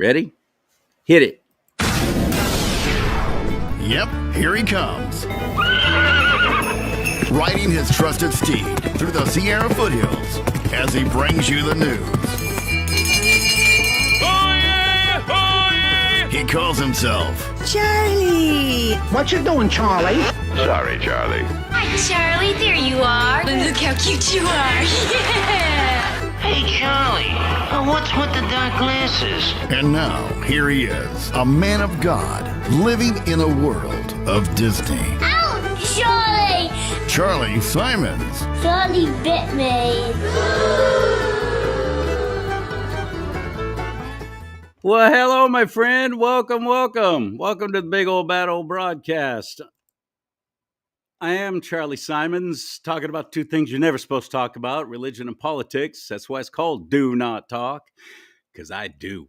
Ready? Hit it. Yep, here he comes. Riding his trusted steed through the Sierra foothills as he brings you the news. Oh yeah! Oh yeah! He calls himself Charlie! What you doing, Charlie? Sorry, Charlie. Hi, Charlie. There you are. Look how cute you are. Yeah. Hey, Charlie. What's with the dark glasses? And now, here he is, a man of God, living in a world of Disney. Ow, Charlie! Charlie Simons. Charlie bit me. Well, hello, my friend. Welcome. Welcome to the big old bad old broadcast. I am Charlie Simons, talking about two things you're never supposed to talk about, religion and politics. That's why it's called Do Not Talk, because I do.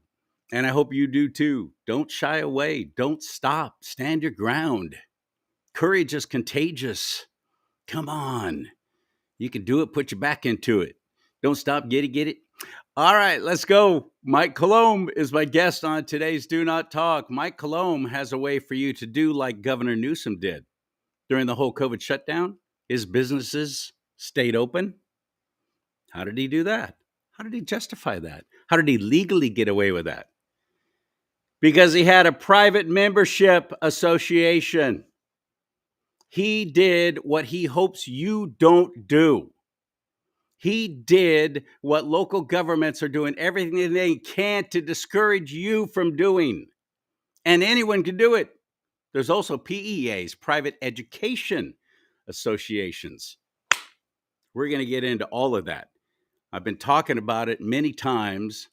And I hope you do too. Don't shy away. Don't stop. Stand your ground. Courage is contagious. Come on. You can do it. Put your back into it. Don't stop. Get it. All right, let's go. Mike Colomb is my guest on today's Do Not Talk. Mike Colomb has a way for you to do like Governor Newsom did. During the whole COVID shutdown, his businesses stayed open. How did he do that? How did he justify that? How did he legally get away with that? Because he had a private membership association. He did what he hopes you don't do. He did what local governments are doing, everything they can to discourage you from doing. And anyone can do it. There's also PEAs, private education associations. We're going to get into all of that. I've been talking about it many times.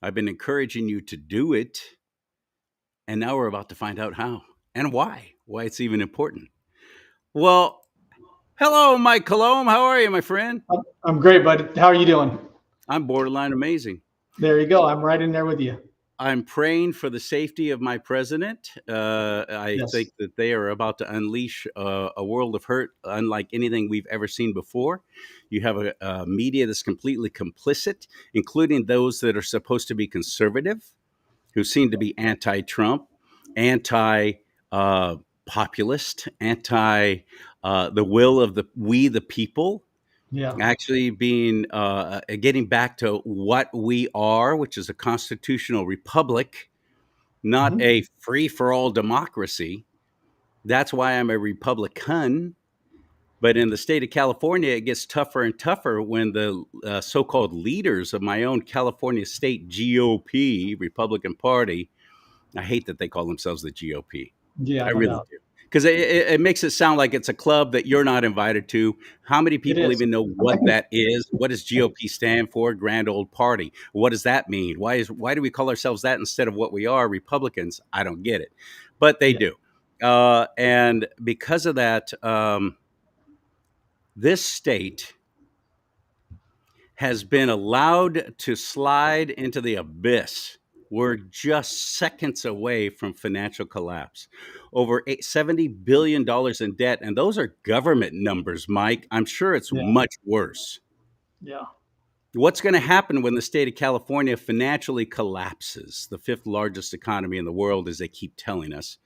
I've been encouraging you to do it. And now we're about to find out how and why it's even important. Well, hello, Mike Colomb. How are you, my friend? I'm great, bud. How are you doing? I'm borderline amazing. There you go. I'm right in there with you. I'm praying for the safety of my president. I think that they are about to unleash a world of hurt unlike anything we've ever seen before. You have a media that's completely complicit, including those that are supposed to be conservative, who seem to be anti-Trump, anti-populist, anti the will of we the people. Yeah. Actually being getting back to what we are, which is a constitutional republic, not a free-for-all democracy. That's why I'm a Republican. But in the state of California, it gets tougher and tougher when the so-called leaders of my own California state GOP, Republican Party, I hate that they call themselves the GOP. Yeah, I really do. Because it makes it sound like it's a club that you're not invited to. How many people even know what that is? What does GOP stand for? Grand Old Party. What does that mean? Why do we call ourselves that instead of what we are, Republicans? I don't get it. But they do. And because of that, this state has been allowed to slide into the abyss. We're just seconds away from financial collapse. Over $70 billion in debt. And those are government numbers, Mike. I'm sure it's much worse. Yeah. What's going to happen when the state of California financially collapses? The fifth largest economy in the world, as they keep telling us.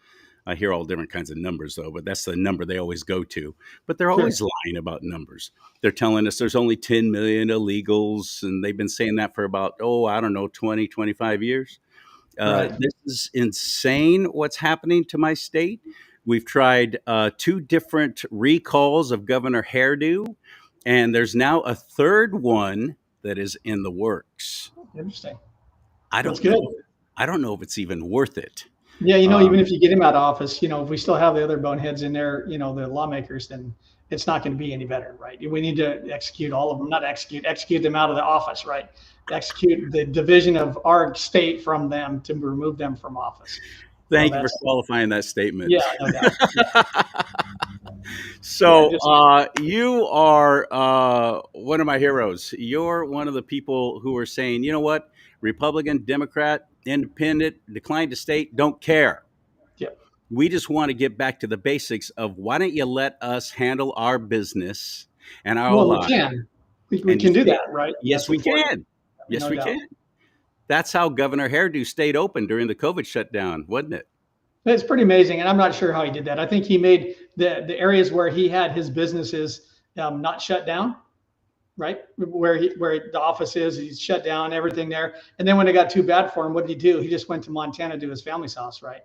I hear all different kinds of numbers, though, but that's the number they always go to. But they're always lying about numbers. They're telling us there's only 10 million illegals, and they've been saying that for about, 20, 25 years. This is insane what's happening to my state. We've tried 2 different recalls of Governor Hairdo, and there's now a third one that is in the works. Interesting. That's good. I don't know if it's even worth it. Yeah, even if you get him out of office, if we still have the other boneheads in there, the lawmakers, then it's not going to be any better, right? We need to execute all of them, not execute them out of the office, right? Execute the division of our state from them to remove them from office. Thank you for qualifying that statement. Yeah, no doubt. So you are one of my heroes. You're one of the people who are saying, you know what, Republican, Democrat, Independent, decline to state, don't care. Yeah. We just want to get back to the basics of why don't you let us handle our business and our lives. We can do that, right? Yes, we can. Yes, we can. That's how Governor Hairdo stayed open during the COVID shutdown, wasn't it? It's pretty amazing, and I'm not sure how he did that. I think he made the areas where he had his businesses not shut down, right? Where the office is, he's shut down everything there. And then when it got too bad for him, what did he do? He just went to Montana to his family's house, right?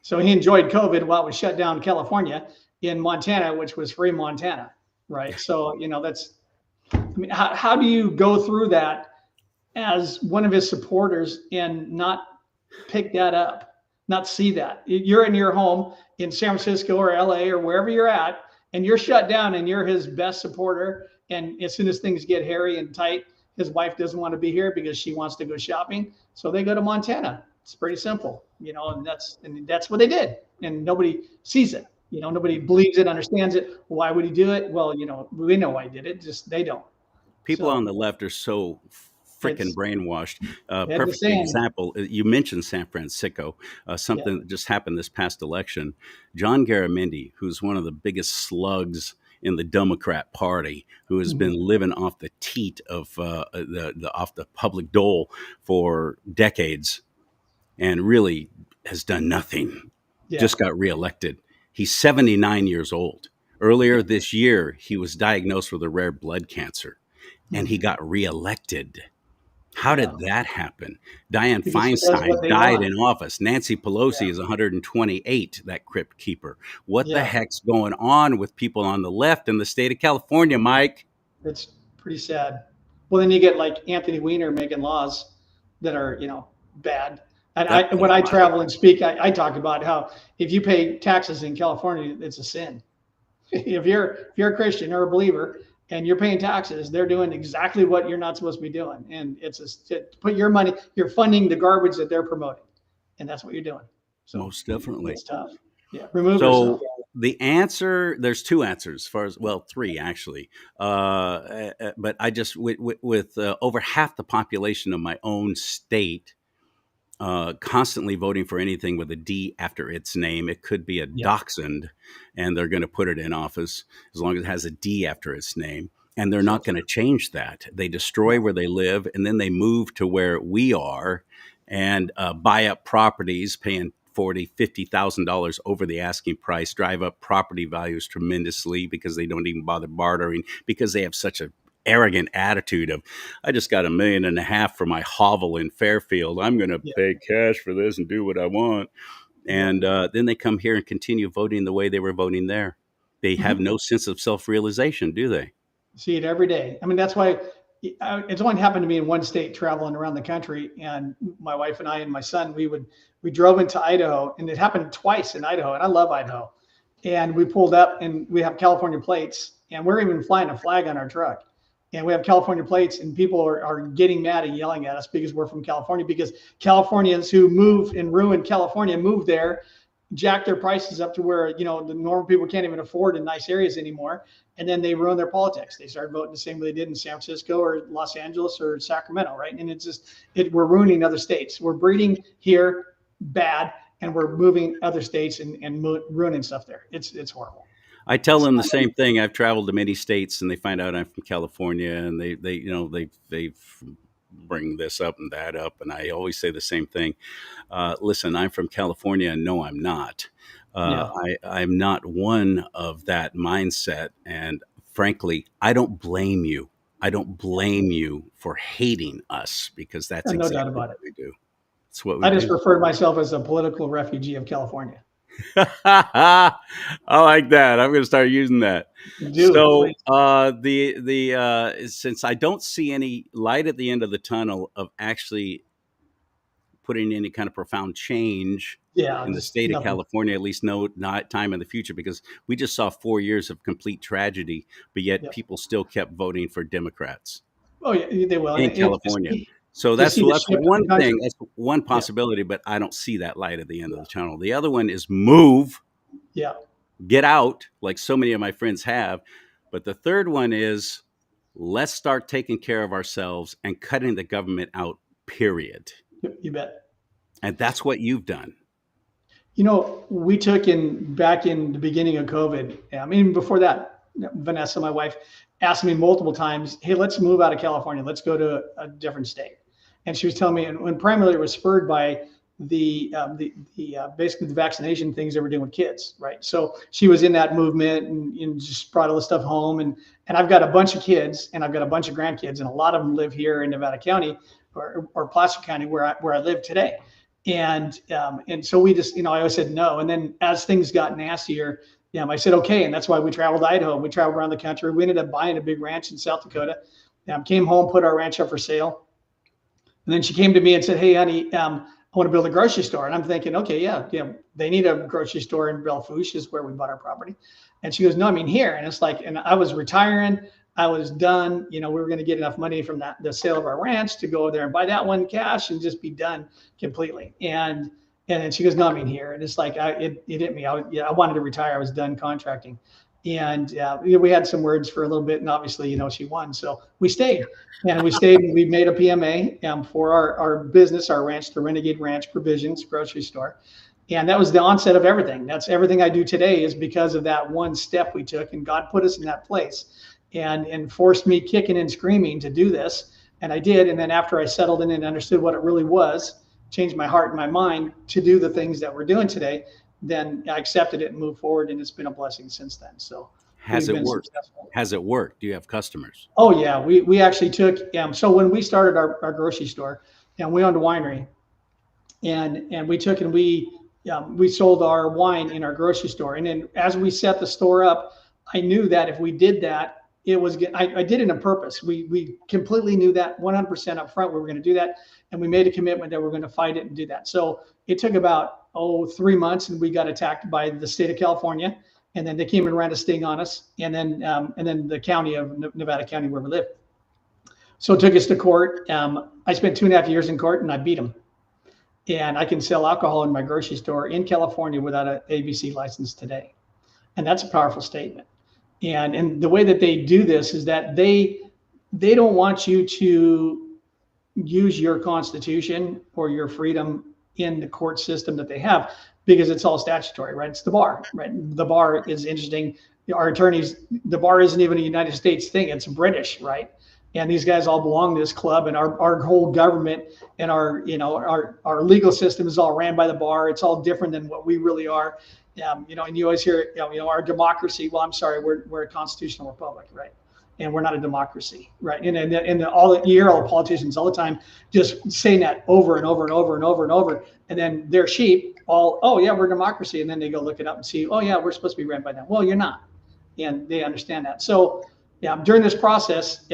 So he enjoyed COVID while it was shut down in California, in Montana, which was free Montana, right? So that's, I mean, how do you go through that as one of his supporters and not pick that up? Not see that? You're in your home in San Francisco or LA or wherever you're at, and you're shut down and you're his best supporter. And as soon as things get hairy and tight, his wife doesn't want to be here because she wants to go shopping. So they go to Montana. It's pretty simple, and that's what they did. And nobody sees it. Nobody believes it, understands it. Why would he do it? Well, we know why he did it. Just they don't. People on the left are so freaking brainwashed. Perfect example. You mentioned San Francisco, something that just happened this past election. John Garamendi, who's one of the biggest slugs in the Democrat Party, who has been living off the teat of off the public dole for decades, and really has done nothing. Just got reelected. He's 79 years old. Earlier this year, he was diagnosed with a rare blood cancer, and he got reelected. How did that happen? Dianne Feinstein died in office. Nancy Pelosi is 128, that crypt keeper. What the heck's going on with people on the left in the state of California, Mike? It's pretty sad. Well, then you get like Anthony Weiner making laws that are, bad. And when I travel and speak, I talk about how if you pay taxes in California, it's a sin. If you're a Christian or a believer, and you're paying taxes, they're doing exactly what you're not supposed to be doing. And it's to put your money, you're funding the garbage that they're promoting. And that's what you're doing. So most definitely. It's tough. Yeah. Remove so yourself. The answer, there's two answers as far as, well, three actually. But I just, with over half the population of my own state, constantly voting for anything with a D after its name. It could be a dachshund, and they're going to put it in office as long as it has a D after its name. And they're not going to change that. They destroy where they live, and then they move to where we are and buy up properties, paying $40,000, $50,000 over the asking price, drive up property values tremendously because they don't even bother bartering, because they have such a arrogant attitude of, I just got $1.5 million for my hovel in Fairfield. I'm going to pay cash for this and do what I want. And then they come here and continue voting the way they were voting there. They have no sense of self-realization, do they? See it every day. I mean, that's why it's only happened to me in one state traveling around the country. And my wife and I and my son, we drove into Idaho, and it happened twice in Idaho. And I love Idaho. And we pulled up, and we have California plates, and we're even flying a flag on our truck. And we have California plates, and people are getting mad and yelling at us because we're from California, because Californians who move and ruin California move there, jack their prices up to where, the normal people can't even afford in nice areas anymore. And then they ruin their politics. They start voting the same way they did in San Francisco or Los Angeles or Sacramento, right? And it's just, we're ruining other states. We're breeding here bad, and we're moving other states and ruining stuff there. It's horrible. I tell them the same thing. I've traveled to many states, and they find out I'm from California, and they bring this up and that up, and I always say the same thing. Listen, I'm from California, and no, I'm not. I'm not one of that mindset, and frankly, I don't blame you. I don't blame you for hating us, because that's exactly what we do. It's what we do. I just refer to myself as a political refugee of California. I like that. I'm going to start using that. So since I don't see any light at the end of the tunnel of actually putting any kind of profound change in the state of California, at least not time in the future, because we just saw 4 years of complete tragedy, but yet people still kept voting for Democrats. Oh yeah, they will in California. So that's one thing. That's one possibility, but I don't see that light at the end of the tunnel. The other one is move. Yeah. Get out, like so many of my friends have. But the third one is, let's start taking care of ourselves and cutting the government out, period. You bet. And that's what you've done. We took back in the beginning of COVID. I mean, before that, Vanessa, my wife, asked me multiple times, hey, let's move out of California. Let's go to a different state. And she was telling me, and when primarily it was spurred by basically the vaccination things they were doing with kids, right? So she was in that movement and just brought all the stuff home. And I've got a bunch of kids and I've got a bunch of grandkids, and a lot of them live here in Nevada County or Placer County where I live today. And so we just, I always said no. And then as things got nastier, I said, okay. And that's why we traveled to Idaho. We traveled around the country. We ended up buying a big ranch in South Dakota. Came home, put our ranch up for sale. And then she came to me and said, hey, honey, I want to build a grocery store. And I'm thinking, okay, yeah, they need a grocery store in Belle Fourche is where we bought our property. And she goes, no, I mean here. And it's like, and I was retiring. I was done. We were going to get enough money from the sale of our ranch to go there and buy that one cash and just be done completely. And then she goes, no, I mean here. And it's like, it hit me. I wanted to retire. I was done contracting. And we had some words for a little bit, and obviously, she won. So we stayed, and we made a PMA for our business, our ranch, the Renegade Ranch Provisions Grocery Store. And that was the onset of everything. That's everything I do today is because of that one step we took, and God put us in that place and forced me kicking and screaming to do this. And I did. And then after I settled in and understood what it really was, changed my heart and my mind to do the things that we're doing today, then I accepted it and moved forward, and it's been a blessing since then. So has it worked? Successful. Has it worked? Do you have customers? Oh yeah, we actually took. So when we started our grocery store, and we owned a winery, and we took and we sold our wine in our grocery store. And then as we set the store up, I knew that if we did that, it was. I did it on purpose. We completely knew that 100% up front we were going to do that, and we made a commitment that we're going to fight it and do that. So it took about 3 months, and we got attacked by the state of California, and then they came and ran a sting on us, and then the county of Nevada County where we live. So it took us to court. I spent 2.5 years in court, and I beat them. And I can sell alcohol in my grocery store in California without an ABC license today, and that's a powerful statement. And the way that they do this is that they don't want you to use your Constitution or your freedom in the court system that they have, because it's all statutory, right? It's the bar, right? The bar is interesting. Our attorneys, the bar isn't even a United States thing. It's British, right? And these guys all belong to this club, and our whole government and our legal system is all ran by the bar. It's all different than what we really are. And you always hear, our democracy. Well, I'm sorry, we're a constitutional republic, right? And we're not a democracy, right? And you hear all the politicians all the time just saying that over and over and over and over and over. And then their sheep oh yeah, we're a democracy. And then they go look it up and see, oh yeah, we're supposed to be ran by them. Well, you're not. And they understand that. So during this process,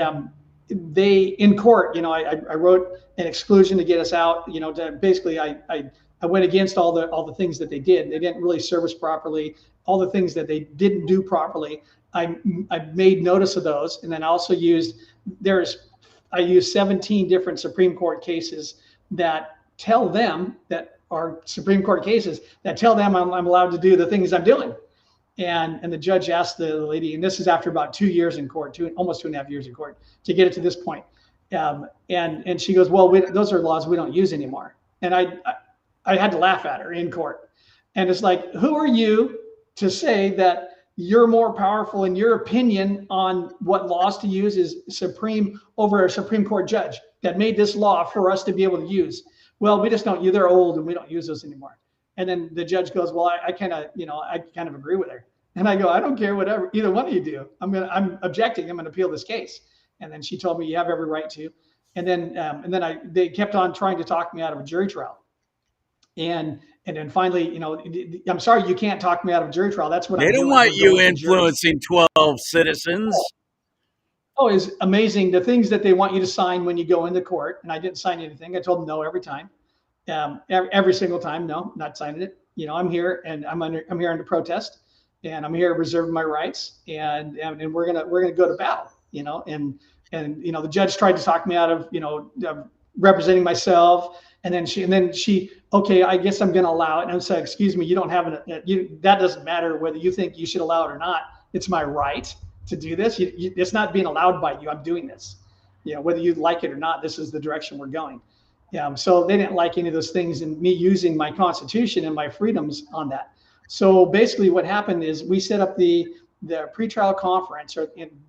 they in court, I wrote an exclusion to get us out, to basically I went against all the things that they did. They didn't really service properly, all the things that they didn't do properly. I made notice of those, and then I also used 17 different Supreme Court cases that tell them that are Supreme Court cases that tell them I'm allowed to do the things I'm doing. And the judge asked the lady, and this is after about 2 years in court, almost 2.5 years in court, to get it to this point. And she goes, well, those are laws we don't use anymore. And I had to laugh at her in court. And it's like, who are you to say that you're more powerful in your opinion on what laws to use is supreme over a Supreme Court judge that made this law for us to be able to use? Well, we just don't use. They're old and we don't use those anymore. And then the judge goes, well, I kind of agree with her. And I go, I don't care whatever either one of you do. I'm objecting. I'm going to appeal this case. And then she told me you have every right to. And then they kept on trying to talk me out of a jury trial. And then finally, I'm sorry, you can't talk me out of a jury trial. That's what they don't want you influencing 12 citizens. Oh, it's amazing the things that they want you to sign when you go into court. And I didn't sign anything. I told them no every time. Every single time, no, not signing it. I'm here and I'm here under protest, and I'm here reserving my rights, and we're gonna go to battle. And the judge tried to talk me out of representing myself. And then she, okay, I guess I'm going to allow it. And I said, excuse me, you don't have that doesn't matter whether you think you should allow it or not. It's my right to do this. It's not being allowed by you. I'm doing this. Whether you like it or not, this is the direction we're going. So they didn't like any of those things and me using my Constitution and my freedoms on that. So basically what happened is we set up the the pretrial conference,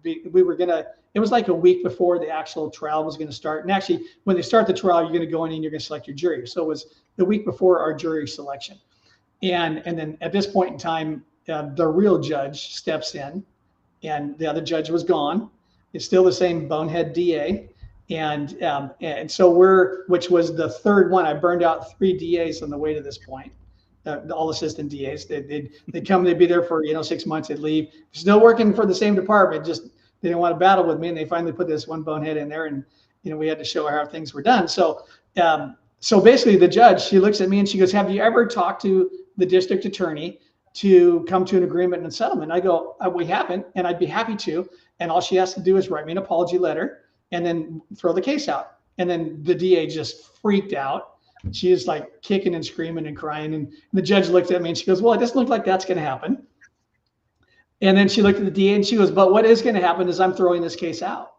we were gonna. It was like a week before the actual trial was going to start. And actually, when they start the trial, you're going to go in and you're going to select your jury. So it was the week before our jury selection. And then at this point in time, the real judge steps in, and the other judge was gone. It's still the same bonehead DA. And so which was the third one. I burned out 3 DAs on the way to this point. All assistant DAs, they'd come, they'd be there for 6 months, they'd leave, still working for the same department, just they didn't want to battle with me, and they finally put this one bonehead in there, and we had to show her how things were done. So basically, the judge, she looks at me and she goes, "Have you ever talked to the district attorney to come to an agreement and settlement?" I go, "We haven't, and I'd be happy to." And all she has to do is write me an apology letter and then throw the case out. And then the DA just freaked out. She is like kicking and screaming and crying. And the judge looked at me and she goes, "Well, it doesn't look like that's going to happen." And then she looked at the DA and she goes, "But what is going to happen is I'm throwing this case out."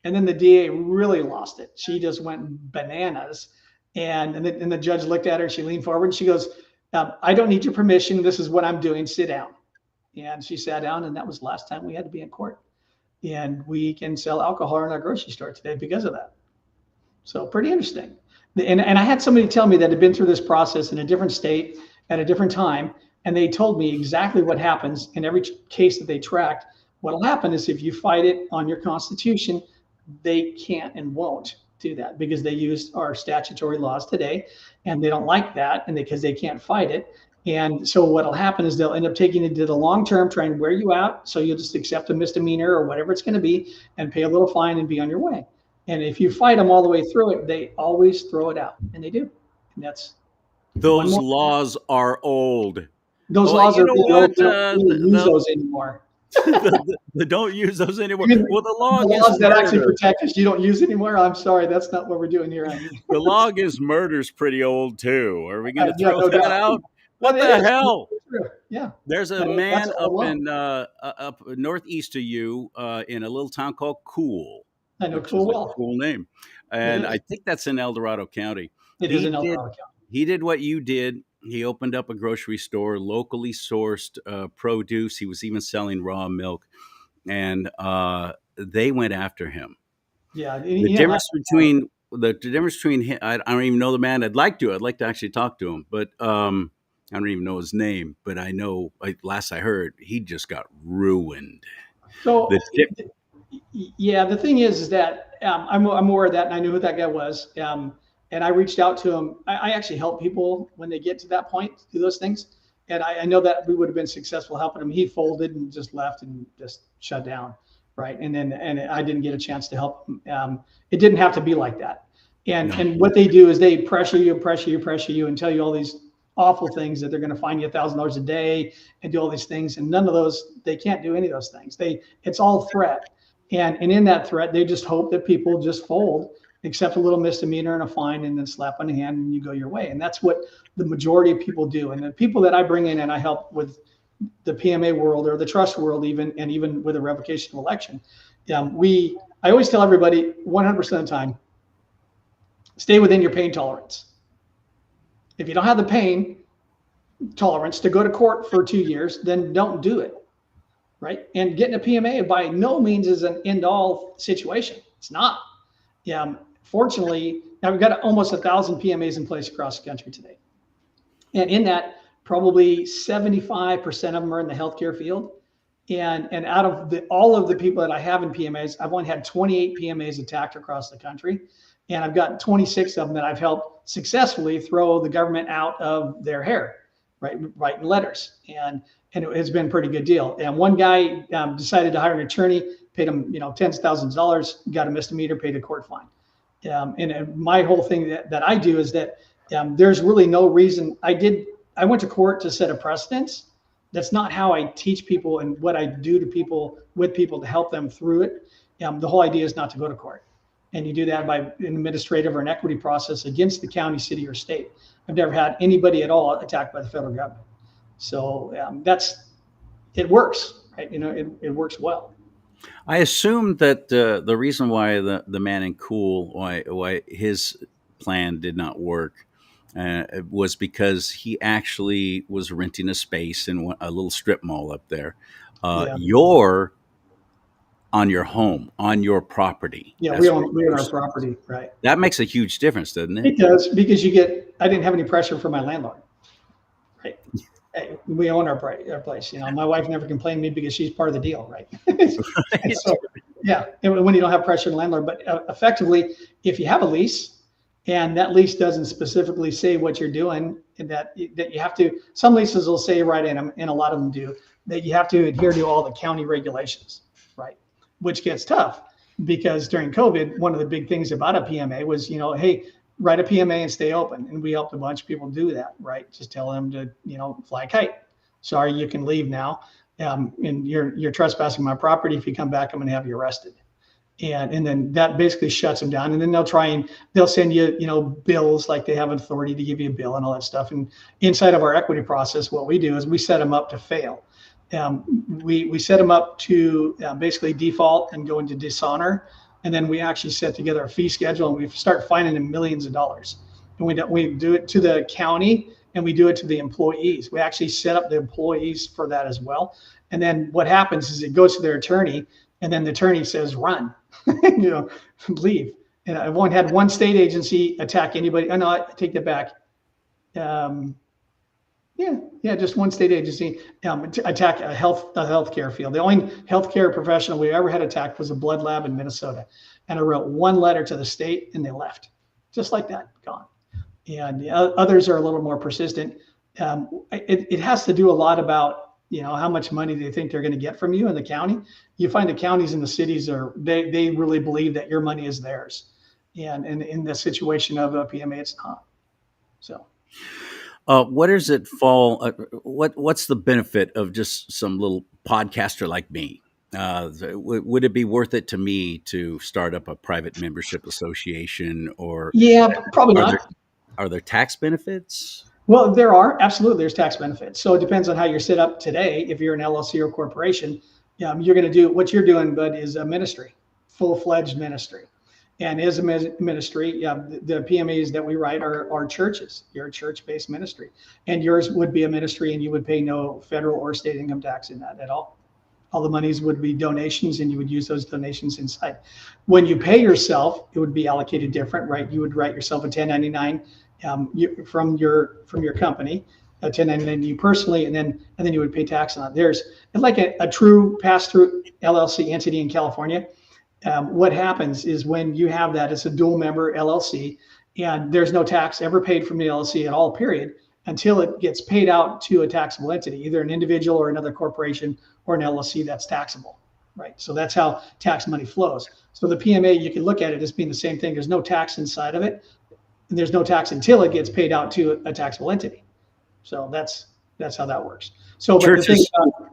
And then the DA really lost it. She just went bananas. And the judge looked at her, she leaned forward and she goes, "I don't need your permission. This is what I'm doing. Sit down." And she sat down, and that was the last time we had to be in court. And we can sell alcohol in our grocery store today because of that. So pretty interesting. And I had somebody tell me that had been through this process in a different state at a different time. And they told me exactly what happens in every case that they tracked. What'll happen is if you fight it on your constitution, they can't and won't do that because they use our statutory laws today, and they don't like that, and because they can't fight it. And so what'll happen is they'll end up taking it to the long term, trying to wear you out. So you'll just accept a misdemeanor or whatever it's going to be and pay a little fine and be on your way. And if you fight them all the way through it, they always throw it out, and they do. And that's those laws are old. Those laws are old. They don't use those anymore. They don't use those anymore. Well, the laws that actually protect us, you don't use anymore. I'm sorry, that's not what we're doing here. The law against murder's pretty old too. Are we going to throw that out? What the hell? Yeah. There's a man up northeast of you in a little town called Cool. I know Cool well. Cool name. And I think that's in El Dorado County. It is in El Dorado County. He did what you did. He opened up a grocery store, locally sourced produce. He was even selling raw milk. And they went after him. Yeah. The difference between him, I don't even know the man. I'd like to actually talk to him, but I don't even know his name, but I know, last I heard, he just got ruined. So, the thing is that I'm aware of that, and I knew who that guy was. And I reached out to him. I actually help people when they get to that point, do those things. And I know that we would have been successful helping him. He folded and just left and just shut down, right? And I didn't get a chance to help him. It didn't have to be like that. And what they do is they pressure you, and tell you all these awful things that they're going to fine you $1,000 a day and do all these things. And none of those, they can't do any of those things. It's all threat. And in that threat, they just hope that people just fold, accept a little misdemeanor and a fine, and then slap on the hand and you go your way. And that's what the majority of people do. And the people that I bring in and I help with the PMA world or the trust world, even with a revocation of election, I always tell everybody 100% of the time, stay within your pain tolerance. If you don't have the pain tolerance to go to court for 2 years, then don't do it, right? And getting a PMA by no means is an end-all situation. It's not. Fortunately, now we've got almost 1,000 PMAs in place across the country today. And in that, probably 75% of them are in the healthcare field. And out of all of the people that I have in PMAs, I've only had 28 PMAs attacked across the country. And I've got 26 of them that I've helped successfully throw the government out of their hair, right? Writing letters. And it has been a pretty good deal. And one guy decided to hire an attorney, paid him, tens of thousands of dollars, got a misdemeanor, paid a court fine. And my whole thing that I do is that there's really no reason. I went to court to set a precedence. That's not how I teach people and what I do to people, with people to help them through it. The whole idea is not to go to court. And you do that by an administrative or an equity process against the county, city, or state. I've never had anybody at all attacked by the federal government. So it works, right? It works well. I assume that the reason why the man in Cool, why his plan did not work was because he actually was renting a space in a little strip mall up there. Yeah. You're on your home, on your property. Yeah, That's we own our property, right? that makes a huge difference, doesn't it? It does, because I didn't have any pressure from my landlord, right? Hey, we own our place. My wife never complained to me because she's part of the deal, right? And so, yeah, and when you don't have pressure on the landlord, but effectively, if you have a lease and that lease doesn't specifically say what you're doing, and that you have to, some leases will say right in them, and a lot of them do, that you have to adhere to all the county regulations, right? Which gets tough because during COVID, one of the big things about a PMA was, hey, write a PMA and stay open. And we helped a bunch of people do that, right? Just tell them to, fly a kite. Sorry, you can leave now. And you're trespassing my property. If you come back, I'm going to have you arrested. And then that basically shuts them down. And then they'll send you, bills, like they have authority to give you a bill and all that stuff. And inside of our equity process, what we do is we set them up to fail. We set them up to basically default and go into dishonor. And then we actually set together a fee schedule, and we start fining them millions of dollars. And we do it to the county, and we do it to the employees. We actually set up the employees for that as well. And then what happens is it goes to their attorney, and then the attorney says, run, leave. And I've only had one state agency attack anybody. Oh, no, I take that back. Just one state agency attack a healthcare field. The only healthcare professional we ever had attacked was a blood lab in Minnesota. And I wrote one letter to the state, and they left. Just like that, gone. And others are a little more persistent. It has to do a lot about, how much money they think they're going to get from you in the county. You find the counties and the cities they really believe that your money is theirs. And in the situation of a PMA, it's not. So. What does it fall? What's the benefit of just some little podcaster like me? Would it be worth it to me to start up a private membership association, or probably not. Are there tax benefits? Well, there's tax benefits. So it depends on how you're set up today. If you're an LLC or corporation, you're going to do what you're doing, but is a ministry, full-fledged ministry. And as a ministry, the PMAs that we write are churches. You're a church-based ministry. And yours would be a ministry, and you would pay no federal or state income tax in that at all. All the monies would be donations, and you would use those donations inside. When you pay yourself, it would be allocated different, right? You would write yourself a 1099 from your company, a 1099 to you personally, and then you would pay tax on it. There's like a true pass-through LLC entity in California. What happens is when you have that, it's a dual member LLC, and there's no tax ever paid from the LLC at all, period, until it gets paid out to a taxable entity, either an individual or another corporation or an LLC that's taxable, right? So that's how tax money flows. So the PMA, you can look at it as being the same thing. There's no tax inside of it, and there's no tax until it gets paid out to a taxable entity. So that's how that works. So churches. But the thing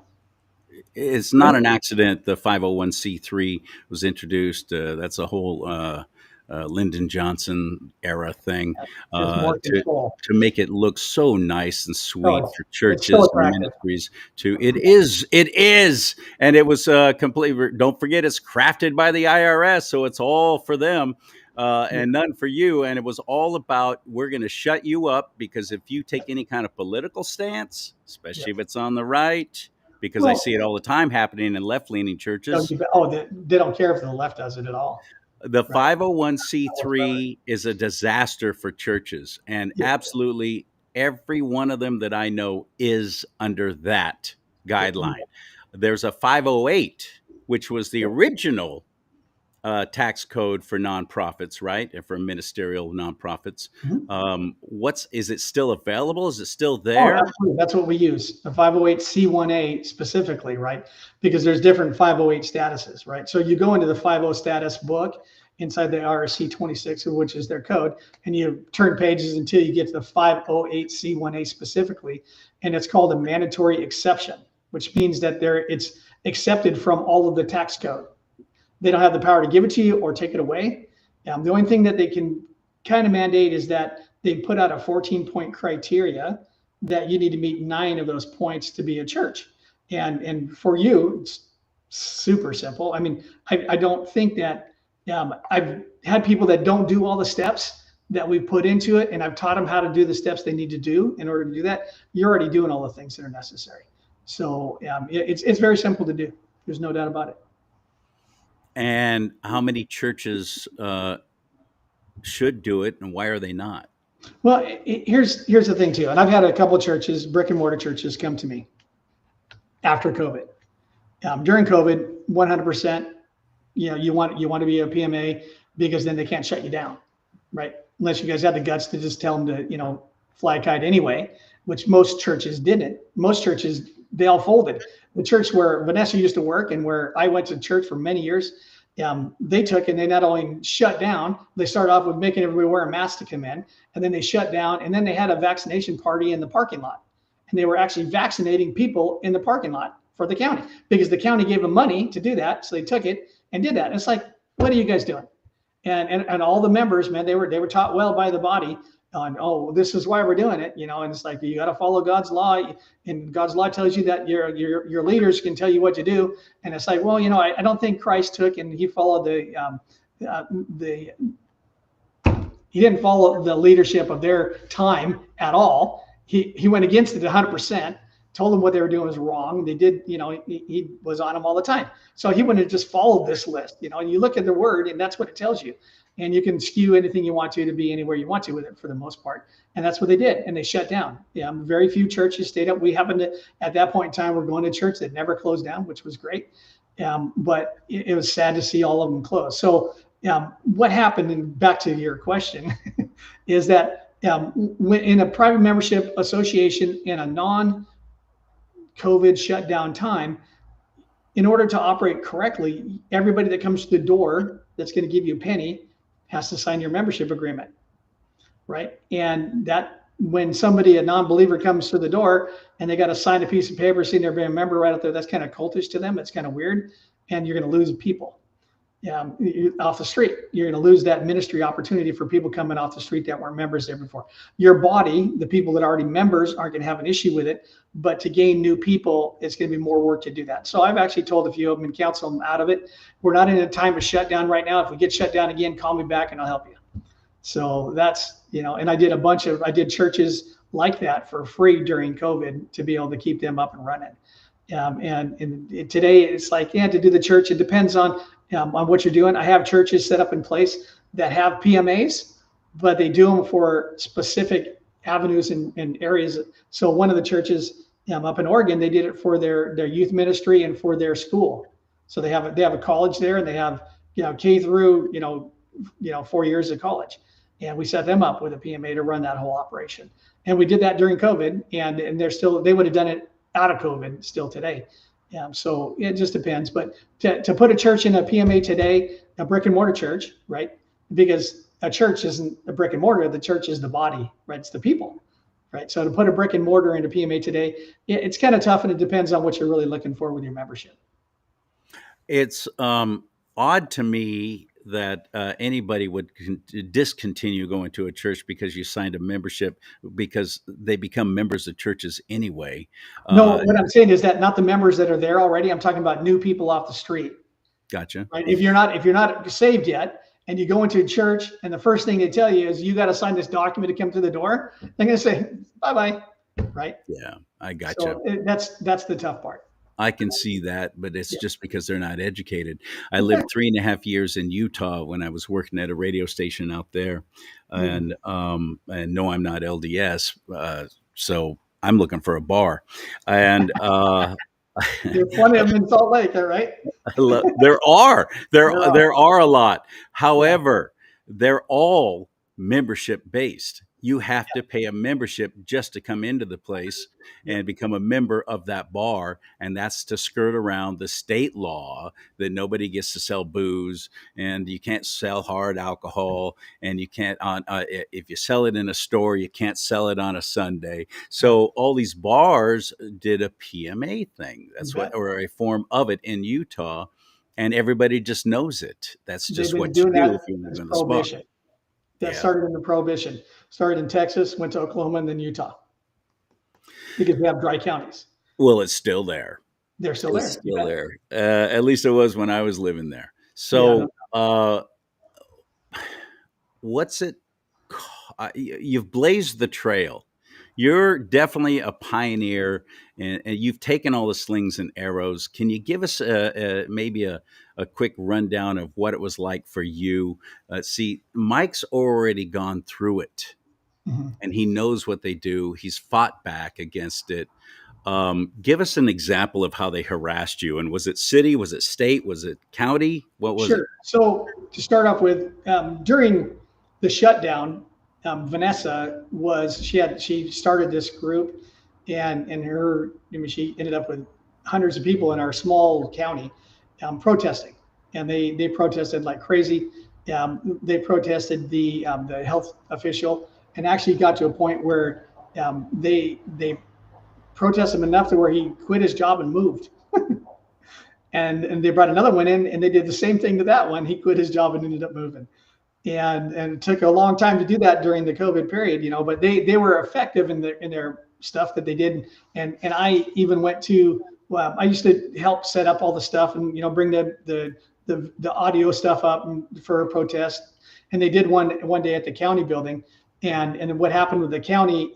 it's not an accident the 501c3 was introduced. That's a whole Lyndon Johnson era thing to make it look so nice and sweet for churches and ministries. It is, and it was completely. Don't forget, it's crafted by the IRS, so it's all for them. And none for you. And it was all about, we're going to shut you up because if you take any kind of political stance, especially if it's on the right, because I see it all the time happening in left-leaning churches. They don't care if the left does it at all. The 501c3 is a disaster for churches. And absolutely every one of them that I know is under that guideline. There's a 508, which was the original tax code for nonprofits, right? And for ministerial nonprofits. Is it still available? Is it still there? Oh, absolutely. That's what we use. The 508C1A specifically, right? Because there's different 508 statuses, right? So you go into the 50 status book inside the RSC 26, which is their code, and you turn pages until you get to the 508C1A specifically, and it's called a mandatory exception, which means that it's accepted from all of the tax code. They don't have the power to give it to you or take it away. The only thing that they can kind of mandate is that they put out a 14-point criteria that you need to meet 9 of those points to be a church. And for you, it's super simple. I mean, I don't think that I've had people that don't do all the steps that we put into it, and I've taught them how to do the steps they need to do in order to do that. You're already doing all the things that are necessary. So it's very simple to do. There's no doubt about it. And how many churches should do it, and why are they not? Well, here's the thing too, and I've had a couple of churches, brick and mortar churches, come to me after COVID. During COVID, 100%, you want to be a PMA because then they can't shut you down, right? Unless you guys had the guts to just tell them to, fly a kite anyway, which most churches didn't. Most churches, they all folded. The church where Vanessa used to work and where I went to church for many years, they took and they not only shut down, they started off with making everybody wear a mask to come in, and then they shut down, and then they had a vaccination party in the parking lot. And they were actually vaccinating people in the parking lot for the county because the county gave them money to do that. So they took it and did that. And it's like, what are you guys doing? And all the members, man, they were taught well by the body on, oh, this is why we're doing it, and it's like, you got to follow God's law, and God's law tells you that your leaders can tell you what to do. And it's like, well, I don't think Christ took and he followed he didn't follow the leadership of their time at all. He went against it 100%, told them what they were doing was wrong. They did, he was on them all the time. So he wouldn't have just followed this list, and you look at the word and that's what it tells you. And you can skew anything you want to be anywhere you want to with it for the most part. And that's what they did. And they shut down. Very few churches stayed up. We happened to, at that point in time, we're going to church that never closed down, which was great. But it was sad to see all of them close. So what happened, and back to your question, is that when in a private membership association in a non-COVID shutdown time, in order to operate correctly, everybody that comes to the door that's going to give you a penny has to sign your membership agreement, right? And that when a non-believer comes through the door and they got to sign a piece of paper saying they're being a member right up there, that's kind of cultish to them. It's kind of weird, and you're going to lose people off the street. You're going to lose that ministry opportunity for people coming off the street that weren't members there before. Your body, the people that are already members, aren't going to have an issue with it, but to gain new people, it's going to be more work to do that. So I've actually told a few of them and counseled them out of it. We're not in a time of shutdown right now. If we get shut down again, call me back and I'll help you. So that's, and I did churches like that for free during COVID to be able to keep them up and running. And today it's like, to do the church, it depends on what you're doing. I have churches set up in place that have PMAs, but they do them for specific avenues and areas. So one of the churches up in Oregon, they did it for their youth ministry and for their school. So they have a college there, and they have K through 4 years of college, and we set them up with a PMA to run that whole operation. And we did that during COVID, and they would have done it out of COVID still today. So it just depends. But to put a church in a PMA today, a brick and mortar church, right? Because a church isn't a brick and mortar. The church is the body, right? It's the people, right? So to put a brick and mortar into PMA today, it's kind of tough, and it depends on what you're really looking for with your membership. It's odd to me that anybody would discontinue going to a church because you signed a membership, because they become members of churches anyway. No, what I'm saying is that not the members that are there already. I'm talking about new people off the street. Gotcha. Right. If you're not saved yet, and you go into a church, and the first thing they tell you is you got to sign this document to come through the door, they're going to say bye-bye. Right. Yeah, I gotcha. So that's the tough part. I can see that, but it's just because they're not educated. I lived 3.5 years in Utah when I was working at a radio station out there, and no, I'm not LDS, so I'm looking for a bar, and there's plenty of them in Salt Lake, right? there are a lot. However, they're all membership based. You have to pay a membership just to come into the place and become a member of that bar. And that's to skirt around the state law that nobody gets to sell booze, and you can't sell hard alcohol, and you can't, if you sell it in a store, you can't sell it on a Sunday. So all these bars did a PMA thing. That's or a form of it in Utah. And everybody just knows it. That's just what you do if you live in the spot. That started in the Prohibition. Started in Texas, went to Oklahoma, and then Utah. Because we have dry counties. Well, it's still there. They're still there. It's still there. At least it was when I was living there. So what's it? You've blazed the trail. you're definitely a pioneer, and you've taken all the slings and arrows. Can you give us maybe a quick rundown of what it was like for you? See, Mike's already gone through it, Mhm. and he knows what they do. He's fought back against it. Give us an example of how they harassed you. And was it city? Was it state? Was it county? What was it? Sure. So to start off with, during the shutdown, Vanessa she started this group, and she ended up with hundreds of people in our small county protesting, and they protested like crazy. They protested the health official, and actually got to a point where they protested him enough to where he quit his job and moved. And they brought another one in, and they did the same thing to that one. He quit his job and ended up moving. And it took a long time to do that during the COVID period, but they were effective in their stuff that they did. And I even went to, well, I used to help set up all the stuff and, bring the audio stuff up for a protest. And they did one day at the county building. And what happened with the county,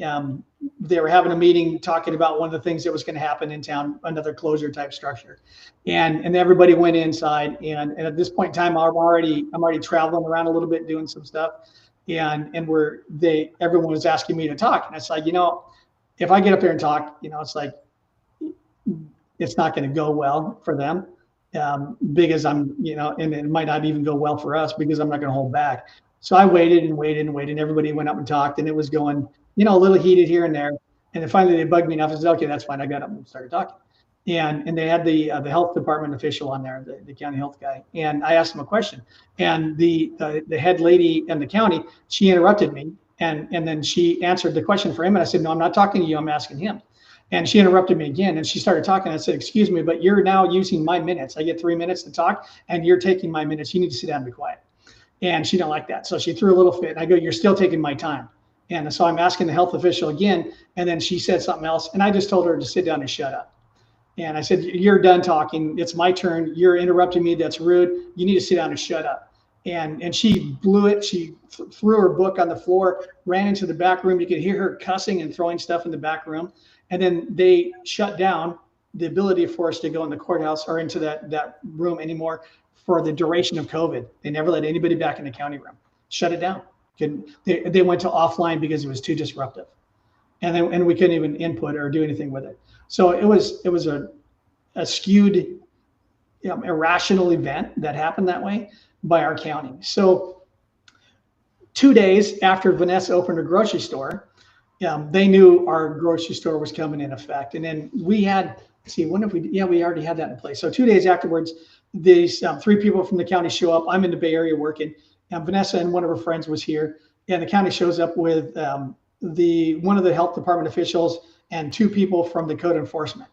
they were having a meeting talking about one of the things that was going to happen in town, another closure type structure. And everybody went inside. And at this point in time, I'm already traveling around a little bit doing some stuff. And everyone was asking me to talk. And it's like, if I get up there and talk, it's like, it's not going to go well for them. Because I'm, and it might not even go well for us because I'm not going to hold back. So I waited and waited and waited, and everybody went up and talked, and it was going, a little heated here and there. And then finally they bugged me enough. I said, okay, that's fine. I got up and started talking. And they had the health department official on there, the county health guy. And I asked him a question. And the head lady in the county, she interrupted me. And then she answered the question for him. And I said, no, I'm not talking to you. I'm asking him. And she interrupted me again. And she started talking. I said, excuse me, but you're now using my minutes. I get 3 minutes to talk, and you're taking my minutes. You need to sit down and be quiet. And she didn't like that. So she threw a little fit. And I go, you're still taking my time. And so I'm asking the health official again. And then she said something else. And I just told her to sit down and shut up. And I said, you're done talking. It's my turn. You're interrupting me. That's rude. You need to sit down and shut up. And she blew it. She threw her book on the floor, ran into the back room. You could hear her cussing and throwing stuff in the back room. And then they shut down the ability for us to go in the courthouse or into that room anymore for the duration of COVID. They never let anybody back in the county room. Shut it down. They went to offline because it was too disruptive. And we couldn't even input or do anything with it. So it was a skewed, irrational event that happened that way by our county. So 2 days after Vanessa opened her grocery store, they knew our grocery store was coming in effect. And then we had, we already had that in place. So 2 days afterwards, these 3 people from the county show up. I'm in the Bay Area working. Vanessa and one of her friends was here. And the county shows up with one of the health department officials and 2 people from the code enforcement.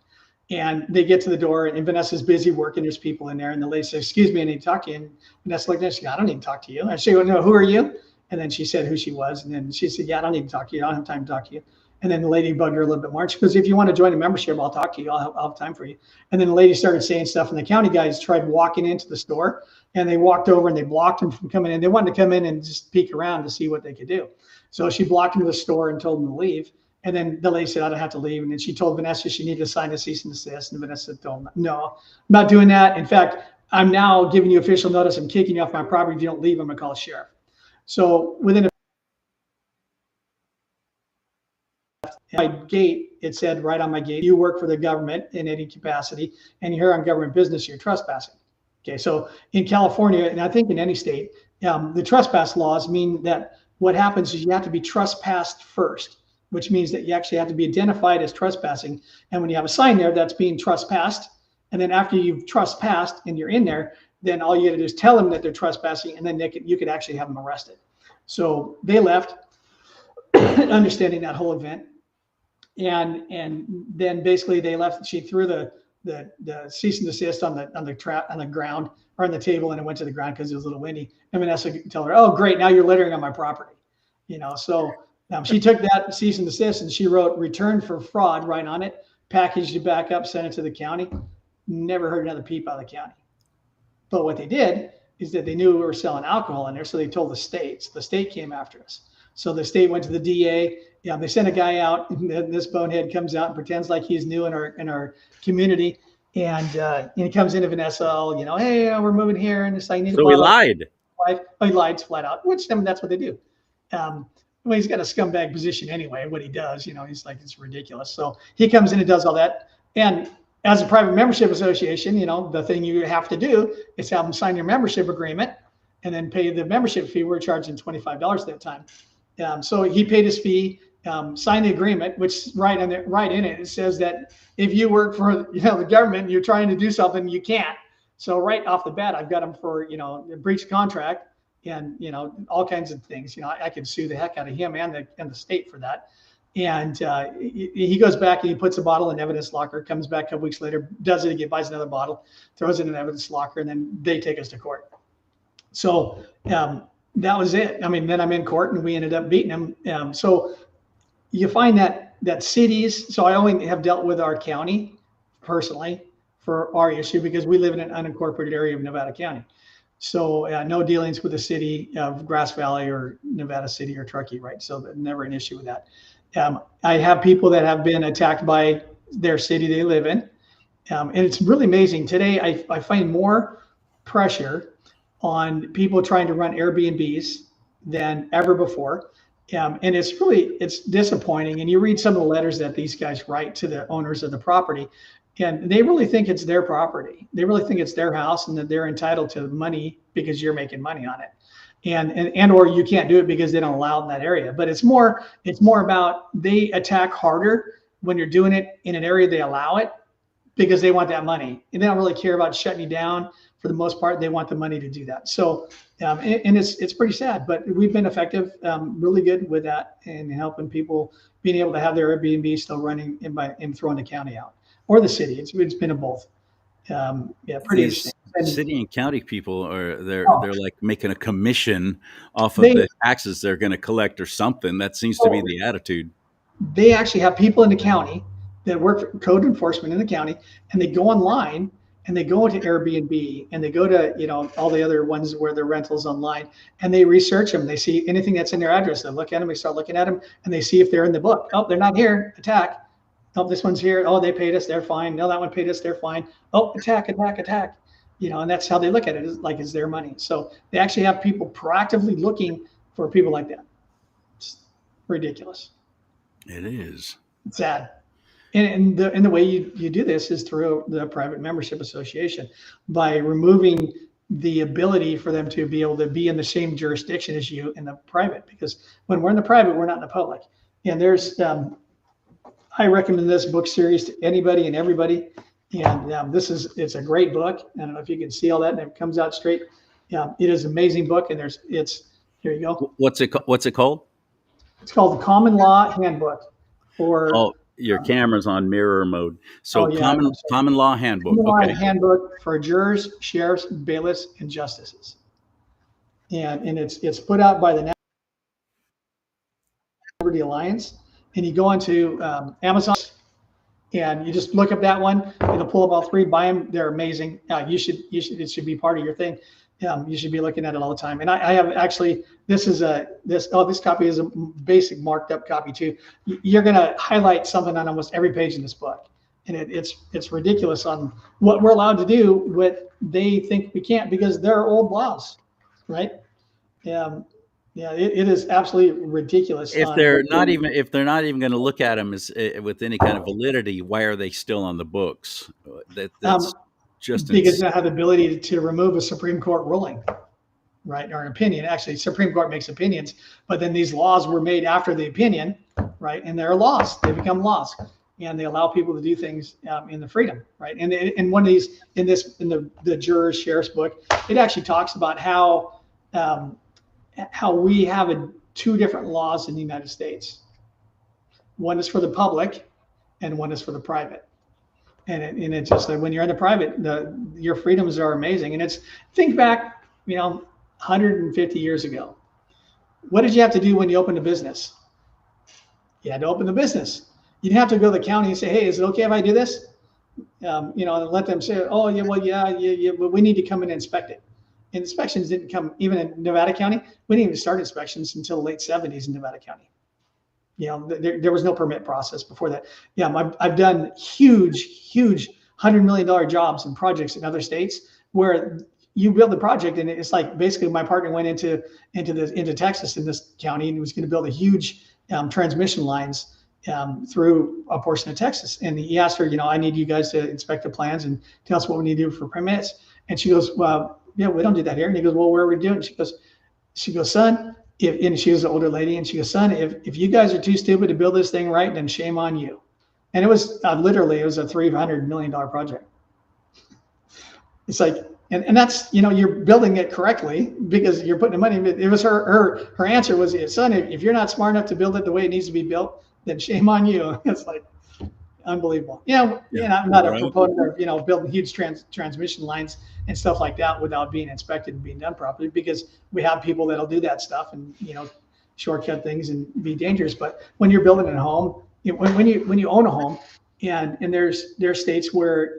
And they get to the door, and Vanessa's busy working. There's people in there. And the lady says, excuse me, I need to talk to you. And Vanessa looked at her, she said, I don't need to talk to you. And she goes, no, who are you? And then she said who she was. And then she said, yeah, I don't need to talk to you. I don't have time to talk to you. And then the lady bugged her a little bit more. She goes, if you want to join a membership, I'll talk to you. I'll have time for you. And then the lady started saying stuff. And the county guys tried walking into the store, and they walked over and they blocked him from coming in. They wanted to come in and just peek around to see what they could do. So she blocked him to the store and told him to leave. And then the lady said, I don't have to leave. And then she told Vanessa she needed to sign a cease and desist. And Vanessa told him, no, I'm not doing that. In fact, I'm now giving you official notice. I'm kicking you off my property. If you don't leave, I'm going to call the sheriff. So within my gate, it said right on my gate, you work for the government in any capacity, and you're here on government business, you're trespassing. Okay, so in California, and I think in any state, the trespass laws mean that what happens is you have to be trespassed first, which means that you actually have to be identified as trespassing. And when you have a sign there that's being trespassed, and then after you've trespassed and you're in there, then all you got to do is tell them that they're trespassing, and then you could actually have them arrested. So they left, understanding that whole event. And then basically they left. She threw the cease and desist on the ground or on the table, and it went to the ground because it was a little windy. And Vanessa could tell her, "Oh, great! Now you're littering on my property." So she took that cease and desist and she wrote "return for fraud" right on it, packaged it back up, sent it to the county. Never heard another peep out of the county. But what they did is that they knew we were selling alcohol in there, so they told the states. The state came after us. So the state went to the DA. Yeah, they sent a guy out, and this bonehead comes out and pretends like he's new in our community, and he comes in of an SL, hey, we're moving here, and it's like, need So he lied. He lied flat out, which that's what they do. Well, he's got a scumbag position anyway. What he does, he's like, it's ridiculous. So he comes in and does all that, and as a private membership association, the thing you have to do is have them sign your membership agreement and then pay the membership fee. We're charging $25 at that time. So he paid his fee, signed the agreement, which right in it says that if you work for the government and you're trying to do something, you can't. So right off the bat, I've got him for breach contract and all kinds of things. I could sue the heck out of him and the state for that. And he goes back and he puts a bottle in evidence locker, comes back a couple weeks later, does it again, buys another bottle, throws it in an evidence locker, and then they take us to court. So that was it. Then I'm in court and we ended up beating him. So you find that cities, so I only have dealt with our county personally for our issue because we live in an unincorporated area of Nevada County. So no dealings with the city of Grass Valley or Nevada City or Truckee, right? So never an issue with that. I have people that have been attacked by their city they live in. And it's really amazing. Today, I find more pressure on people trying to run Airbnbs than ever before. And it's disappointing. And you read some of the letters that these guys write to the owners of the property, and they really think it's their property. They really think it's their house and that they're entitled to money because you're making money on it. And or you can't do it because they don't allow it in that area. But it's more about they attack harder when you're doing it in an area they allow it because they want that money. And they don't really care about shutting you down. For the most part, they want the money to do that. So and it's pretty sad, but we've been effective, really good with that and helping people being able to have their Airbnb still running and throwing the county out or the city. It's been a both. Pretty interesting. City and county people they're like making a commission off of the taxes they're going to collect or something. That seems to be the attitude. They actually have people in the county that work for code enforcement in the county, and they go online and they go into Airbnb and they go to all the other ones where they're rentals online, and they research them. They see anything that's in their address. They look at them. They start looking at them, and they see if they're in the book. Oh, they're not here. Attack. Oh, this one's here. Oh, they paid us. They're fine. No, that one paid us. They're fine. Oh, attack. And that's how they look at it, is like it's their money. So they actually have people proactively looking for people like that. It's ridiculous. It is. It's sad. And the way you do this is through the private membership association by removing the ability for them to be able to be in the same jurisdiction as you in the private, because when we're in the private, we're not in the public. And there's, I recommend this book series to anybody and everybody. And it's a great book. I don't know if you can see all that, and it comes out straight. It is an amazing book, and here you go. What's it called? It's called the Common Law Handbook. Your camera's on mirror mode. So common law handbook. Common Law Handbook for jurors, sheriffs, bailiffs, and justices. And it's put out by the National Liberty Alliance. And you go onto Amazon. And you just look up that one. It'll pull up all three. Buy them. They're amazing. You should. It should be part of your thing. You should be looking at it all the time. And I have actually. This copy is a basic marked up copy too. You're going to highlight something on almost every page in this book, and it's ridiculous on what we're allowed to do. What they think we can't because they're old laws, right? It is absolutely ridiculous. If they're not even going to look at them as with any kind of validity, why are they still on the books? That's just because they have the ability to remove a Supreme Court ruling, right, or an opinion. Actually, Supreme Court makes opinions, but then these laws were made after the opinion, right? And they're laws. They become laws, and they allow people to do things in the freedom, right? And one of these in the jurors sheriff's book, it actually talks about how we have two different laws in the United States. One is for the public and one is for the private. And it's just that when you're in the private, your freedoms are amazing. And think back, 150 years ago. What did you have to do when you opened a business? You had to open the business. You didn't have to go to the county and say, hey, is it okay if I do this? And let them say, oh, yeah, well, yeah, we need to come in and inspect it. inspections didn't come, even in Nevada County, we didn't even start inspections until the late 70s in Nevada County. There was no permit process before that. Yeah, I've done huge $100 million jobs and projects in other states where you build the project, and it's like basically my partner went into Texas in this county and was going to build a huge transmission lines through a portion of Texas. And he asked her, I need you guys to inspect the plans and tell us what we need to do for permits. And she goes, well, yeah, we don't do that here. And he goes, well, where are we doing? She goes, son, and she was an older lady, and she goes, son, if you guys are too stupid to build this thing right, then shame on you. And it was literally, it was a $300 million project. It's like, and that's, you're building it correctly because you're putting the money. It was her answer was, son, if you're not smart enough to build it the way it needs to be built, then shame on you. It's like unbelievable. I'm not a proponent of, building huge transmission lines and stuff like that without being inspected and being done properly, because we have people that'll do that stuff and, shortcut things and be dangerous. But when you're building a home, when you own a home, and there's states where,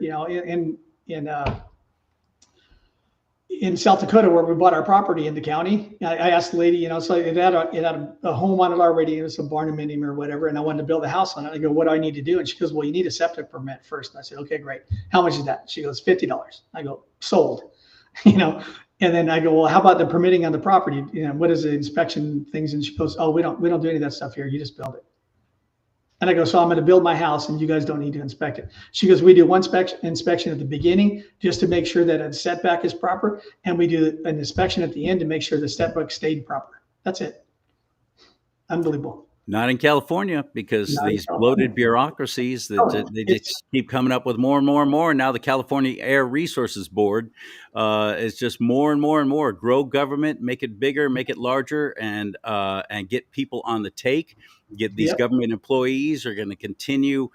in South Dakota, where we bought our property in the county, I asked the lady, so it had a home on it already. It was a barnuminium or whatever. And I wanted to build a house on it. I go, what do I need to do? And she goes, well, you need a septic permit first. And I said, okay, great. How much is that? She goes, $50. I go, sold, and then I go, well, how about the permitting on the property? What is the inspection things? And she goes, oh, we don't do any of that stuff here. You just build it. And I go, so I'm going to build my house and you guys don't need to inspect it. She goes, we do one inspection at the beginning just to make sure that a setback is proper. And we do an inspection at the end to make sure the setback stayed proper. That's it. Unbelievable. Not in California, because these bloated bureaucracies that they just keep coming up with more and more and more. And now the California Air Resources Board is just more and more and more. Grow government, make it bigger, make it larger, and get people on the take. Get these government employees are going to continue,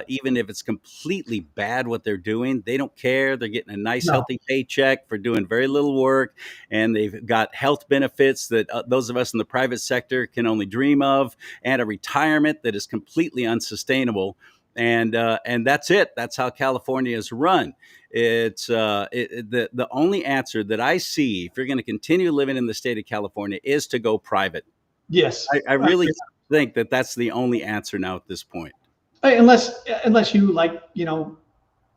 even if it's completely bad what they're doing. They don't care. They're getting a nice, healthy paycheck for doing very little work. And they've got health benefits that those of us in the private sector can only dream of, and a retirement that is completely unsustainable. And that's it. That's how California is run. It's the only answer that I see, if you're going to continue living in the state of California, is to go private. Yes. I really think that that's the only answer now at this point. Unless you like,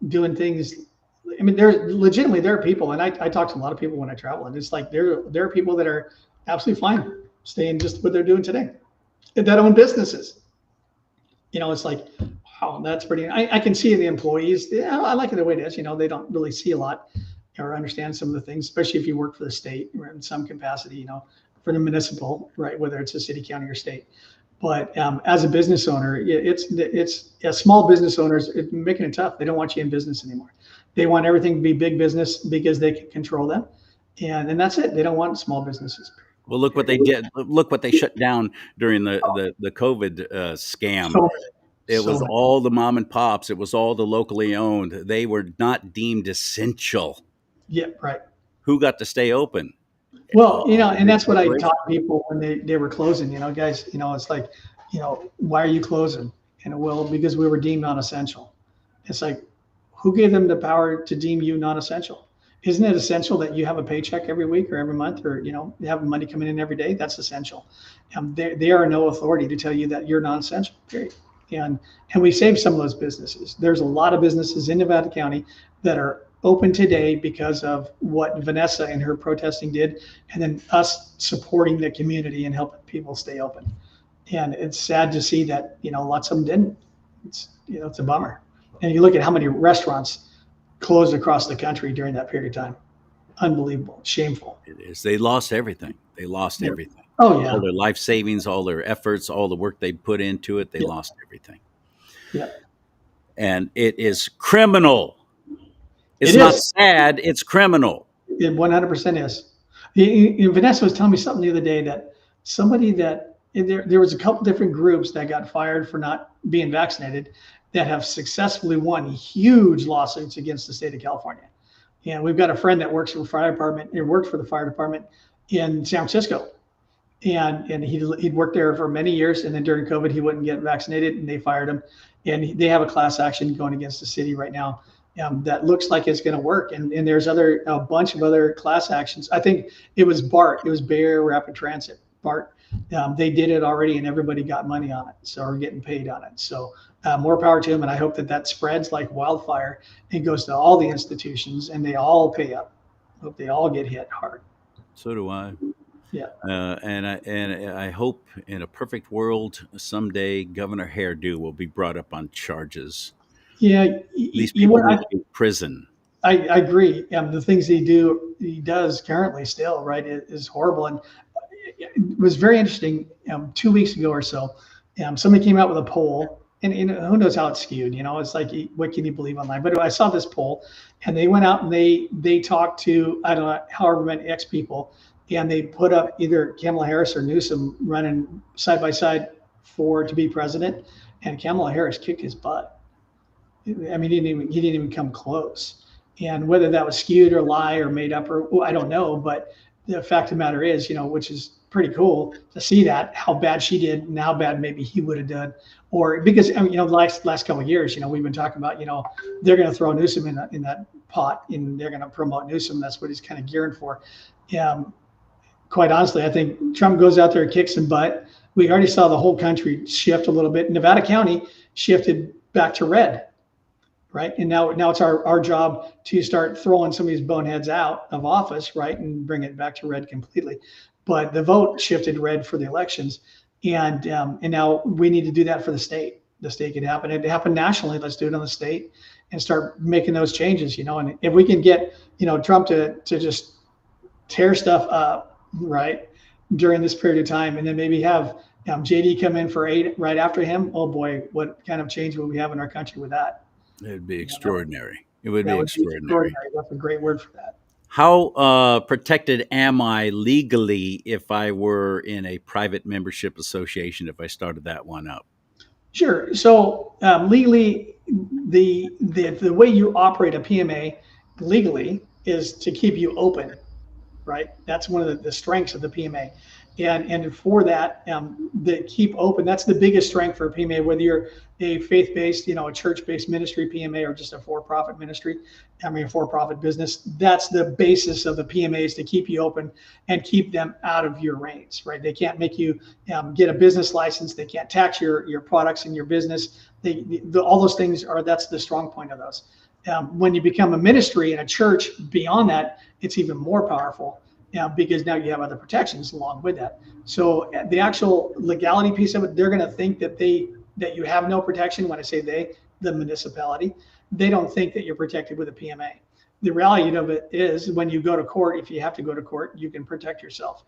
doing things. I mean, there are people, and I talk to a lot of people when I travel, and it's like there are people that are absolutely fine staying just what they're doing today, that own businesses. It's like, wow, that's pretty. I can see the employees. Yeah, I like it the way it is. They don't really see a lot or understand some of the things, especially if you work for the state or in some capacity. For the municipal, right, whether it's a city, county, or state. But as a business owner, it's small business owners, it's making it tough. They don't want you in business anymore. They want everything to be big business because they can control them, and that's it. They don't want small businesses. Well, look what they did. Look what they shut down during the COVID scam. It was all the mom and pops. It was all the locally owned. They were not deemed essential. Yeah, right. Who got to stay open? Well, and that's what I taught people when they were closing, guys, it's like, why are you closing? Well, because we were deemed non-essential. It's like, who gave them the power to deem you non-essential? Isn't it essential that you have a paycheck every week or every month, or, you have money coming in every day? That's essential. They are no authority to tell you that you're non-essential, period. And we saved some of those businesses. There's a lot of businesses in Nevada County that are open today because of what Vanessa and her protesting did, and then us supporting the community and helping people stay open. And it's sad to see that, lots of them didn't. It's a bummer. And you look at how many restaurants closed across the country during that period of time. Unbelievable, shameful. It is. They lost everything. Everything. Oh, yeah. All their life savings, all their efforts, all the work they put into it, they lost everything. Yeah. And it is criminal. It's not sad, it's criminal. It 100% is. Vanessa was telling me something the other day that there was a couple different groups that got fired for not being vaccinated that have successfully won huge lawsuits against the state of California. And we've got a friend that works for the fire department, or worked for the fire department in San Francisco. And he'd worked there for many years, and then during COVID he wouldn't get vaccinated and they fired him. And they have a class action going against the city right now. that looks like it's going to work. And there's a bunch of other class actions. I think it was BART. It was Bay Area Rapid Transit. BART. They did it already, and everybody got money on it. So we're getting paid on it. So more power to them. And I hope that spreads like wildfire and goes to all the institutions, and they all pay up. Hope they all get hit hard. So do I. Yeah. And I hope in a perfect world someday Governor Hairdo will be brought up on charges. Yeah. These people need to be in prison. I agree. The things he does currently still, right, is horrible. And it was very interesting. 2 weeks ago or so, somebody came out with a poll, and who knows how it's skewed. It's like, what can you believe online? But I saw this poll, and they went out and they talked to, I don't know, however many X people, and they put up either Kamala Harris or Newsom running side by side to be president, and Kamala Harris kicked his butt. I mean, he didn't even come close. And whether that was skewed or lie or made up, or I don't know, but the fact of the matter is, which is pretty cool to see that, how bad she did and how bad maybe he would have done. Or because, the last couple of years, we've been talking about, they're going to throw Newsom in that pot, and they're going to promote Newsom. That's what he's kind of gearing for. Quite honestly, I think Trump goes out there and kicks some butt. We already saw the whole country shift a little bit. Nevada County shifted back to red. Right. And now it's our job to start throwing some of these boneheads out of office, right, and bring it back to red completely. But the vote shifted red for the elections. And now we need to do that for the state. The state can happen. It happened nationally. Let's do it on the state and start making those changes, And if we can get, Trump to just tear stuff up, right, during this period of time, and then maybe have JD come in for 8 right after him. Oh, boy, what kind of change will we have in our country with that? It would be extraordinary. It would be extraordinary. That's a great word for that. How protected am I legally if I were in a private membership association, if I started that one up? Sure. So legally, the way you operate a PMA legally is to keep you open, right? That's one of the strengths of the PMA. And for that, the keep open, that's the biggest strength for a PMA, whether you're a faith-based, a church-based ministry PMA, or just a for-profit ministry, a for-profit business. That's the basis of the PMAs, to keep you open and keep them out of your reins, right? They can't make you get a business license. They can't tax your products in your business. All those things that's the strong point of those. When you become a ministry and a church, beyond that, it's even more powerful. Because now you have other protections along with that. So the actual legality piece of it, they're going to think that you have no protection. When I say they, the municipality, they don't think that you're protected with a PMA. The reality of it is, when you go to court, if you have to go to court, you can protect yourself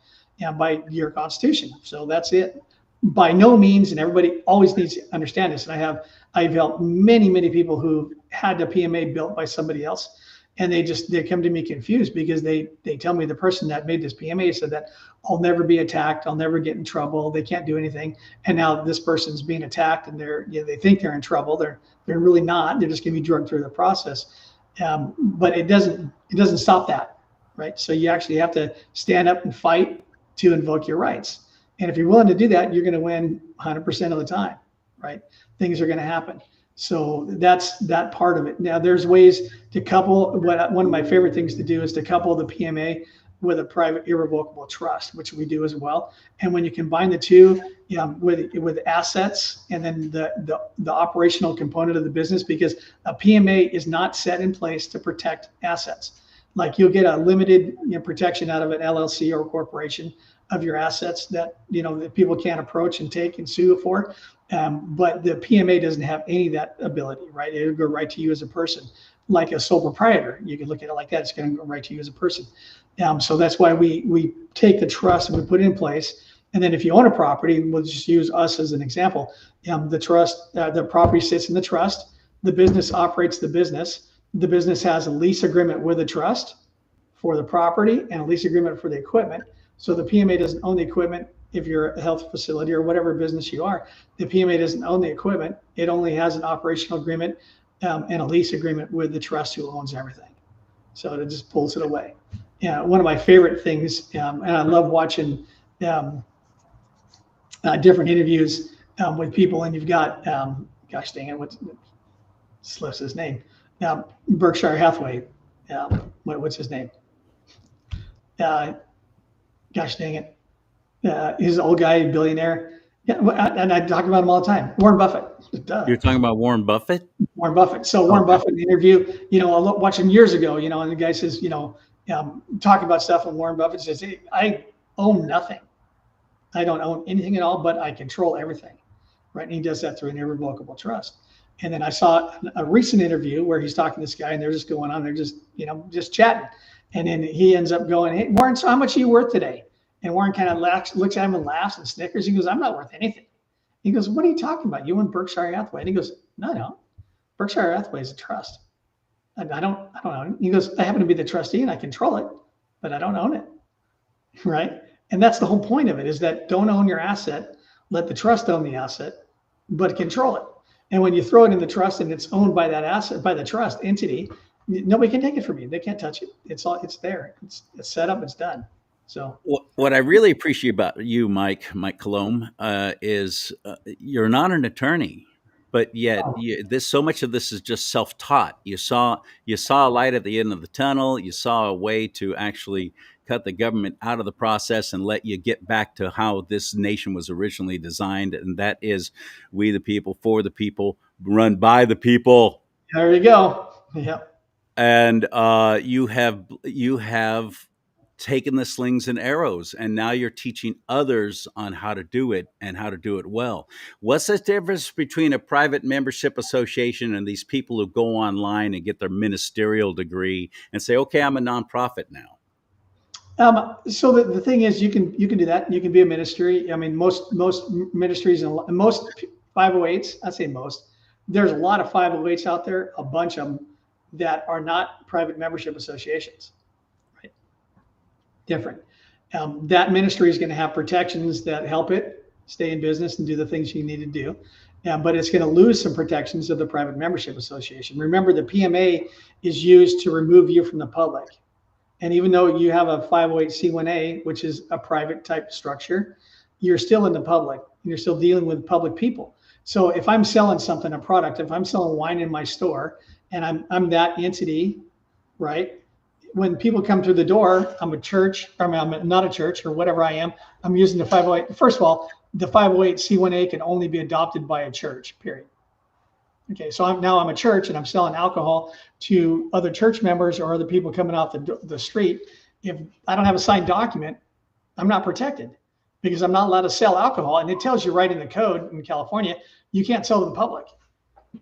by your Constitution. So that's it. By no means, and everybody always needs to understand this. And I've helped many people who had a PMA built by somebody else. And they come to me confused, because they tell me the person that made this PMA said that I'll never be attacked, I'll never get in trouble, they can't do anything. And now this person's being attacked, and they think they're in trouble. They're really not. They're just going to be drugged through the process. But it doesn't stop that, right? So you actually have to stand up and fight to invoke your rights. And if you're willing to do that, you're going to win 100% of the time, right? Things are going to happen. So that's that part of it. Now, there's ways to couple. One of my favorite things to do is to couple the PMA with a private irrevocable trust, which we do as well. And when you combine the two, with assets, and then the operational component of the business, because a PMA is not set in place to protect assets. Like, you'll get a limited protection out of an LLC or a corporation of your assets that that people can't approach and take and sue for. But the PMA doesn't have any of that ability, right? It'll go right to you as a person, like a sole proprietor. You can look at it like that. It's going to go right to you as a person. So that's why we take the trust and we put it in place. And then if you own a property, we'll just use us as an example. The trust, the property sits in the trust. The business operates the business. The business has a lease agreement with the trust for the property and a lease agreement for the equipment. So the PMA doesn't own the equipment. If you're a health facility or whatever business you are, the PMA doesn't own the equipment. It only has an operational agreement and a lease agreement with the trust, who owns everything. So it just pulls it away. One of my favorite things, and I love watching different interviews with people, and you've got, gosh dang it, what slips his name? Berkshire Hathaway. What's his name? Gosh dang it. He's an old guy, billionaire. Yeah, and I talk about him all the time. Warren Buffett. Duh. You're talking about Warren Buffett? Warren Buffett. So Warren Buffett in the interview, I watched him years ago, and the guy says, talking about stuff, and Warren Buffett says, hey, I own nothing. I don't own anything at all, but I control everything, right? And he does that through an irrevocable trust. And then I saw a recent interview where he's talking to this guy, and they're just going on, they're just chatting. And then he ends up going, hey, Warren, so how much are you worth today? And Warren kind of looks at him and laughs and snickers. He goes, I'm not worth anything. He goes, what are you talking about? You own Berkshire Hathaway? And he goes, no. Berkshire Hathaway is a trust. I don't own it. He goes, I happen to be the trustee and I control it, but I don't own it, right? And that's the whole point of it, is that don't own your asset. Let the trust own the asset, but control it. And when you throw it in the trust and it's owned by that asset, by the trust entity, nobody can take it from you. They can't touch it. It's there. It's set up. It's done. So what I really appreciate about you, Mike Colomb, is you're not an attorney, but yet so much of this is just self-taught. You saw a light at the end of the tunnel. You saw a way to actually cut the government out of the process and let you get back to how this nation was originally designed, and that is we the people, for the people, run by the people. There you go. Yep. And you have taken the slings and arrows, and now you're teaching others on how to do it and how to do it well. What's the difference between a private membership association and these people who go online and get their ministerial degree and say, okay, I'm a nonprofit now? So the thing is, you can do that. You can be a ministry. I mean, most ministries and most 508s, I'd say most, there's a lot of 508s out there, a bunch of them that are not private membership associations. Different. That ministry is going to have protections that help it stay in business and do the things you need to do. But it's going to lose some protections of the private membership association. Remember, the PMA is used to remove you from the public. And even though you have a 508c1a, which is a private type structure, you're still in the public. You're still dealing with public people. So if I'm selling something, a product, if I'm selling wine in my store and I'm that entity, right? When people come through the door, I'm a church, I'm not a church or whatever I am. I'm using the 508. First of all, the 508c1a can only be adopted by a church, period. Okay, so I'm a church and I'm selling alcohol to other church members or other people coming off the street. If I don't have a signed document, I'm not protected because I'm not allowed to sell alcohol. And it tells you right in the code in California, you can't sell to the public.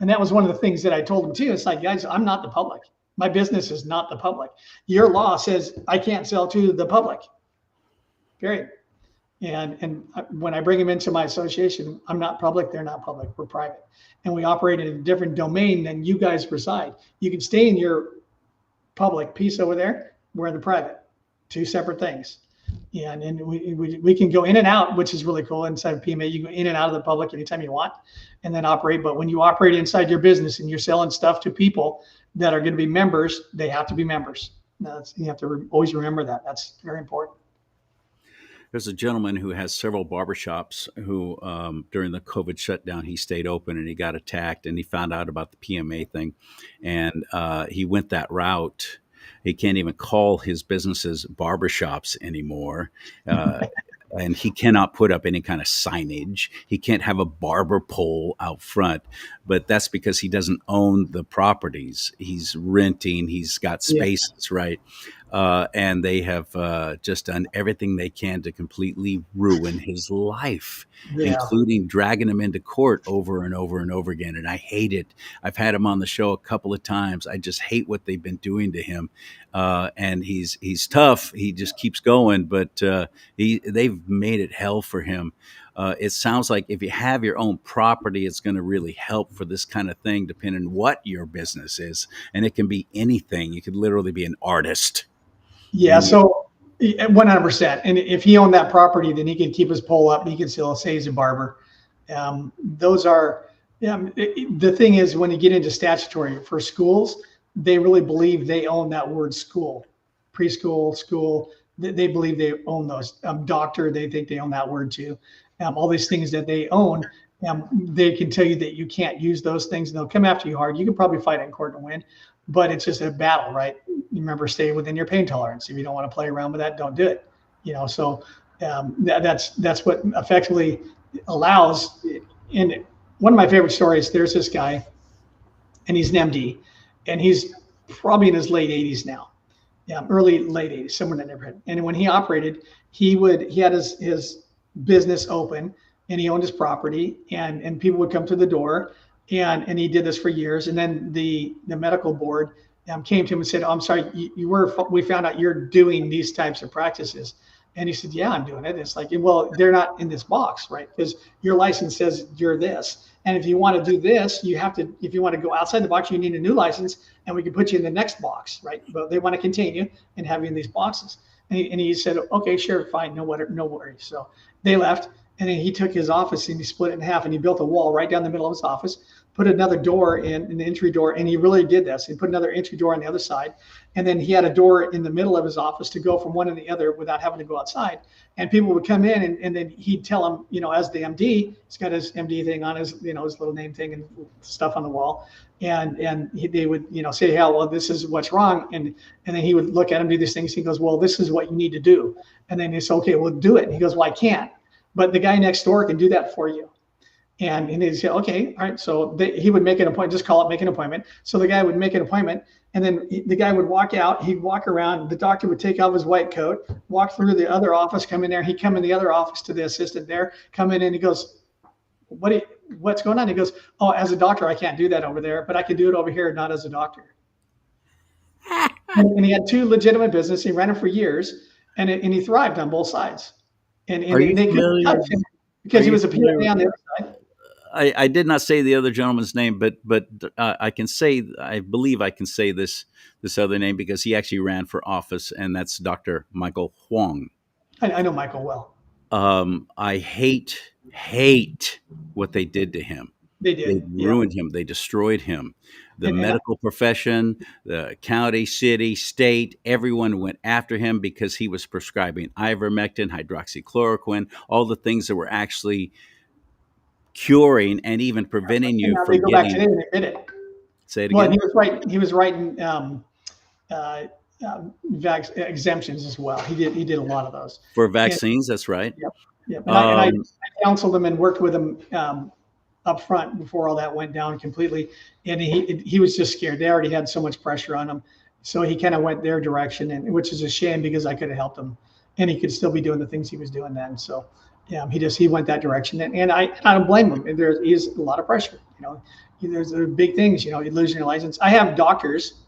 And that was one of the things that I told them too. It's like, guys, I'm not the public. My business is not the public. Your law says I can't sell to the public, period. And when I bring them into my association, I'm not public, they're not public, we're private. And we operate in a different domain than you guys reside. You can stay in your public piece over there, we're in the private, two separate things. And we can go in and out, which is really cool. Inside of PMA, you go in and out of the public anytime you want and then operate. But when you operate inside your business and you're selling stuff to people that are going to be members, they have to be members. You have to always remember that. That's very important. There's a gentleman who has several barbershops who, during the COVID shutdown, he stayed open and he got attacked and he found out about the PMA thing. And he went that route. He can't even call his businesses barbershops anymore. And he cannot put up any kind of signage. He can't have a barber pole out front, but that's because he doesn't own the properties. He's renting. He's got spaces, right? And they have just done everything they can to completely ruin his life, including dragging him into court over and over and over again. And I hate it. I've had him on the show a couple of times. I just hate what they've been doing to him. And he's tough. He just keeps going, but they've made it hell for him. It sounds like if you have your own property, it's going to really help for this kind of thing, depending on what your business is. And it can be anything. You could literally be an artist. Yeah, so 100%. And if he owned that property, then he can keep his pole up. He can still say he's a barber. Those are, the thing is, when you get into statutory for schools, they really believe they own that word school, preschool, school. They believe they own those. Doctor, they think they own that word too. All these things that they own, They can tell you that you can't use those things, and they'll come after you hard. You can probably fight it in court and win, but it's just a battle, right? You remember, stay within your pain tolerance. If you don't want to play around with that, don't do it. So that's what effectively allows. And one of my favorite stories, there's this guy, and he's an MD, and he's probably in his late 80s now. Early late 80s, somewhere in that neighborhood. And when he operated, he had his business open, and he owned his property, and people would come to the door, and he did this for years. And then the medical board came to him and said, "Oh, I'm sorry, we found out you're doing these types of practices." And he said, "Yeah, I'm doing it." It's like, well, they're not in this box, right? Because your license says you're this. And if you want to do this, if you want to go outside the box, you need a new license, and we can put you in the next box, right? But they want to contain you and have you in these boxes. And he said, "Okay, sure, fine, no worries." So they left, and then he took his office and he split it in half, and he built a wall right down the middle of his office, put another door in, an entry door, and he really did this. He put another entry door on the other side, and then he had a door in the middle of his office to go from one to the other without having to go outside. And people would come in, and then he'd tell them, as the MD, he's got his MD thing on his, his little name thing and stuff on the wall, and they would, say, "Yeah, well, this is what's wrong," and then he would look at him, do these things. He goes, "Well, this is what you need to do," and then he said, "Okay, well, do it." And he goes, "Well, I can't, but the guy next door can do that for you." And he'd say, "Okay, all right." So he would make an appointment, just call it, make an appointment. So the guy would make an appointment, and then the guy would walk out. He'd walk around. The doctor would take off his white coat, walk through the other office, come in there. He'd come in the other office to the assistant there, come in, and he goes, "What's going on?" He goes, "Oh, as a doctor, I can't do that over there, but I can do it over here, not as a doctor." And he had two legitimate businesses. He ran them for years, and he thrived on both sides. And they couldn't touch him because he was a PA on the other side. I did not say the other gentleman's name, but I believe I can say this other name because he actually ran for office, and that's Dr. Michael Huang. I know Michael well. I hate what they did to him. They did. They ruined him. They destroyed him. The medical profession, the county, city, state, everyone went after him because he was prescribing ivermectin, hydroxychloroquine, all the things that were actually curing and even preventing you from they go back getting. today and admit it. Say it again. Well, he was writing exemptions as well. He did a lot of those For vaccines. That's right. Yep. And I counseled him and worked with him up front before all that went down completely. And he was just scared. They already had so much pressure on him, so he kind of went their direction, and which is a shame because I could have helped him, and he could still be doing the things he was doing then. So. Yeah, he went that direction, and I don't blame him. And there is a lot of pressure. There's big things. You losing your license. I have doctors.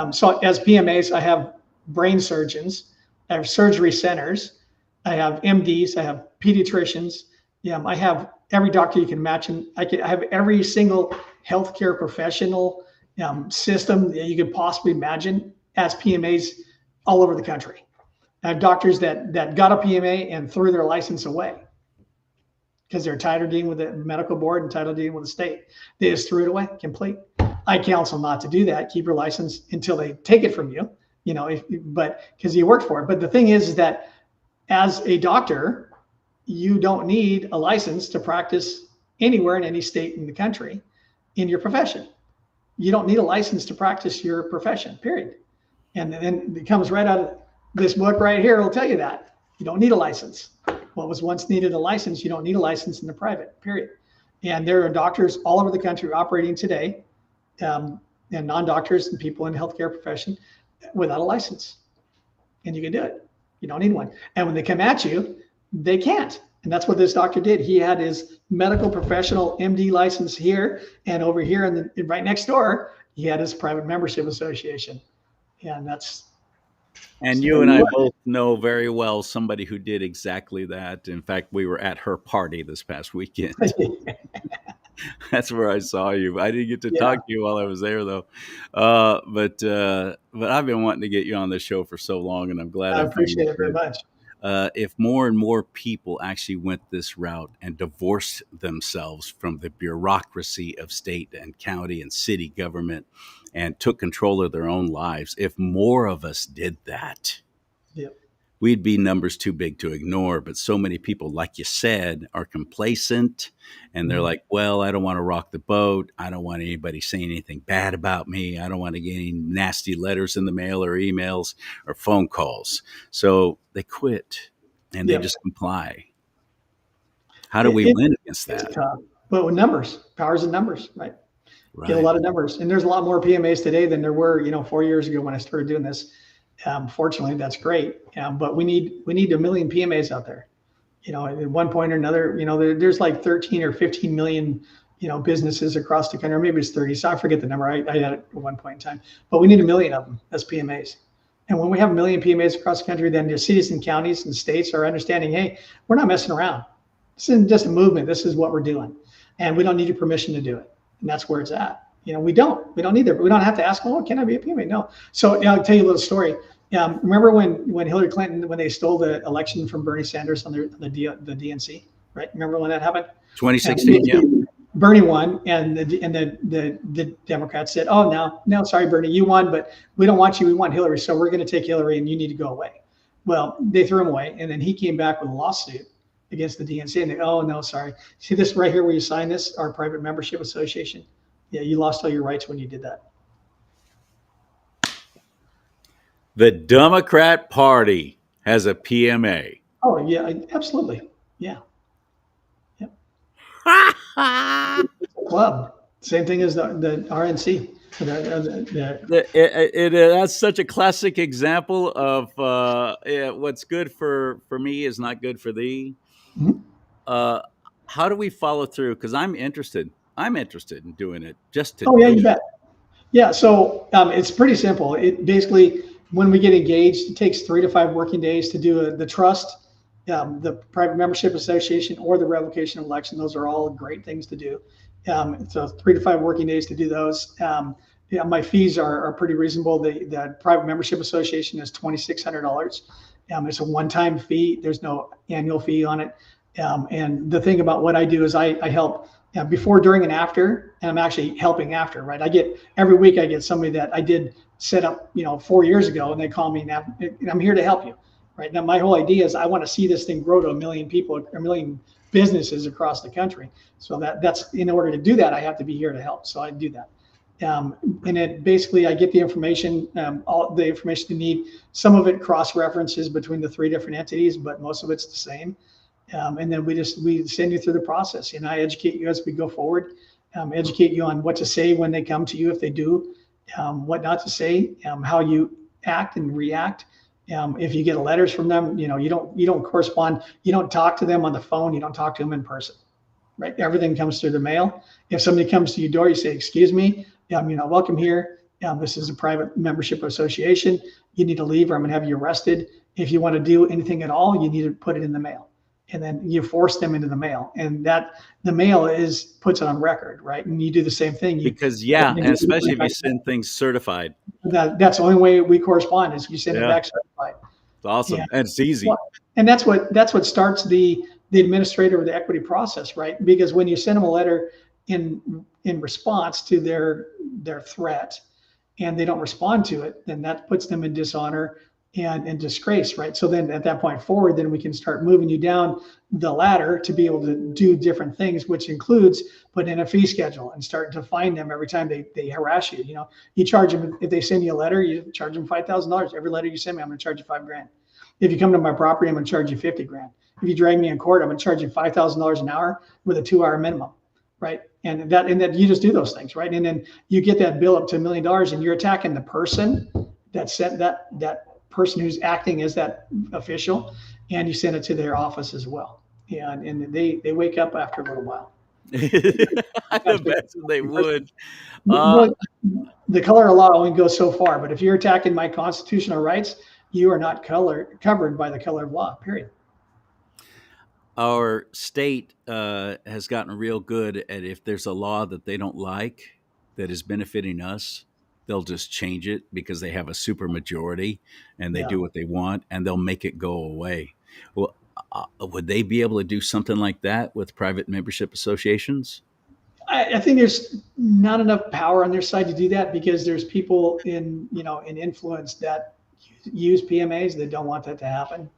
So as PMAs, I have brain surgeons. I have surgery centers. I have MDs. I have pediatricians. I have every doctor you can imagine. I have every single healthcare professional system that you could possibly imagine as PMAs all over the country. I have doctors that got a PMA and threw their license away because they're tired of dealing with the medical board and tired of dealing with the state. They just threw it away complete. I counsel not to do that. Keep your license until they take it from you, but because you worked for it. But the thing is that as a doctor, you don't need a license to practice anywhere in any state in the country in your profession. You don't need a license to practice your profession, period. And then it comes right out of this book right here will tell you that you don't need a license. What was once needed a license, you don't need a license in the private, period. And there are doctors all over the country operating today, and non-doctors and people in the healthcare profession without a license. And you can do it. You don't need one. And when they come at you, they can't. And that's what this doctor did. He had his medical professional MD license here, and over here and right next door, he had his private membership association. And that's. And you and I both know very well somebody who did exactly that. In fact, we were at her party this past weekend. That's where I saw you. I didn't get to talk to you while I was there, though. But I've been wanting to get you on the show for so long, and I'm glad. I appreciate it very much. If more and more people actually went this route and divorced themselves from the bureaucracy of state and county and city government and took control of their own lives, if more of us did that, we'd be numbers too big to ignore. But so many people, like you said, are complacent, and they're like, well, I don't want to rock the boat. I don't want anybody saying anything bad about me. I don't want to get any nasty letters in the mail or emails or phone calls. So they quit and they Yep. just comply. How do we win against that? But with numbers, powers in numbers, right? Right. Get a lot of numbers. And there's a lot more PMAs today than there were, 4 years ago when I started doing this. Fortunately, that's great. But we need 1 million PMAs out there. At one point or another, there's like 13 or 15 million, businesses across the country, or maybe it's 30. So I forget the number. I had it at one point in time. But we need 1 million of them as PMAs. And when we have 1 million PMAs across the country, then the cities and counties and states are understanding, hey, we're not messing around. This isn't just a movement. This is what we're doing. And we don't need your permission to do it. And that's where it's at. We don't need that. We don't have to ask, oh, can I be a PMA? No. So I'll tell you a little story. Remember when Hillary Clinton, when they stole the election from Bernie Sanders on the DNC, right? Remember when that happened? 2016, yeah. Bernie won, and the Democrats said, oh, no, sorry, Bernie, you won, but we don't want you. We want Hillary, so we're going to take Hillary, and you need to go away. Well, they threw him away, and then he came back with a lawsuit against the DNC, and they, oh, no, sorry. See this right here where you sign this, our private membership association? Yeah, you lost all your rights when you did that. The Democrat Party has a PMA. Oh, yeah, absolutely. Yeah. Yep. It's a club. Same thing as the RNC. That's such a classic example of what's good for me is not good for thee. Mhm. How do we follow through? Because I'm interested in doing it just to. Oh, yeah, you bet. Yeah, so it's pretty simple. It basically, when we get engaged, it takes 3 to 5 working days to do the trust, the private membership association, or the revocation of election. Those are all great things to do. So 3 to 5 working days to do those. My fees are pretty reasonable. The private membership association is $2,600. It's a one-time fee. There's no annual fee on it. And the thing about what I do is I help before, during, and after, and I'm actually helping after, right? Every week I get somebody that I did set up, 4 years ago, and they call me now, and I'm here to help you, right? Now, my whole idea is I want to see this thing grow to 1 million people, 1 million businesses across the country. So that's in order to do that, I have to be here to help. So I do that. And it basically, I get the information, all the information you need. Some of it cross references between the 3 different entities, but most of it's the same. And then we send you through the process, and I educate you as we go forward, educate you on what to say when they come to you, if they do, what not to say, how you act and react. If you get letters from them, you don't correspond, you don't talk to them on the phone, you don't talk to them in person, right? Everything comes through the mail. If somebody comes to your door, you say, excuse me, welcome here. This is a private membership association. You need to leave, or I'm going to have you arrested. If you want to do anything at all, you need to put it in the mail. And then you force them into the mail, and that the mail puts it on record, right? And you do the same thing. And especially if you send things certified. That's the only way we correspond is you send it back certified. It's awesome, and it's easy. Well, and that's what starts the administrator of the equity process, right? Because when you send them a letter in response to their threat, and they don't respond to it, then that puts them in dishonor and disgrace, right? So then at that point forward, then we can start moving you down the ladder to be able to do different things, which includes putting in a fee schedule and start to fine them every time they harass you. You charge them, if they send you a letter, you charge them $5,000. Every letter you send me, I'm going to charge you $5,000. If you come to my property, I'm going to charge you $50,000. If you drag me in court, I'm going to charge you $5,000 an hour with a 2-hour minimum, right? And that you just do those things, right? And then you get that bill up to $1 million, and you're attacking the person that sent that person who's acting as that official, and you send it to their office as well. Yeah, and they wake up after a little while. I imagine they would. The color of law only goes so far, but if you're attacking my constitutional rights, you are not covered by the color of law, period. Our state has gotten real good at, if there's a law that they don't like that is benefiting us, they'll just change it because they have a super majority and they do what they want, and they'll make it go away. Well, would they be able to do something like that with private membership associations? I think there's not enough power on their side to do that, because there's people in influence that use PMAs that don't want that to happen.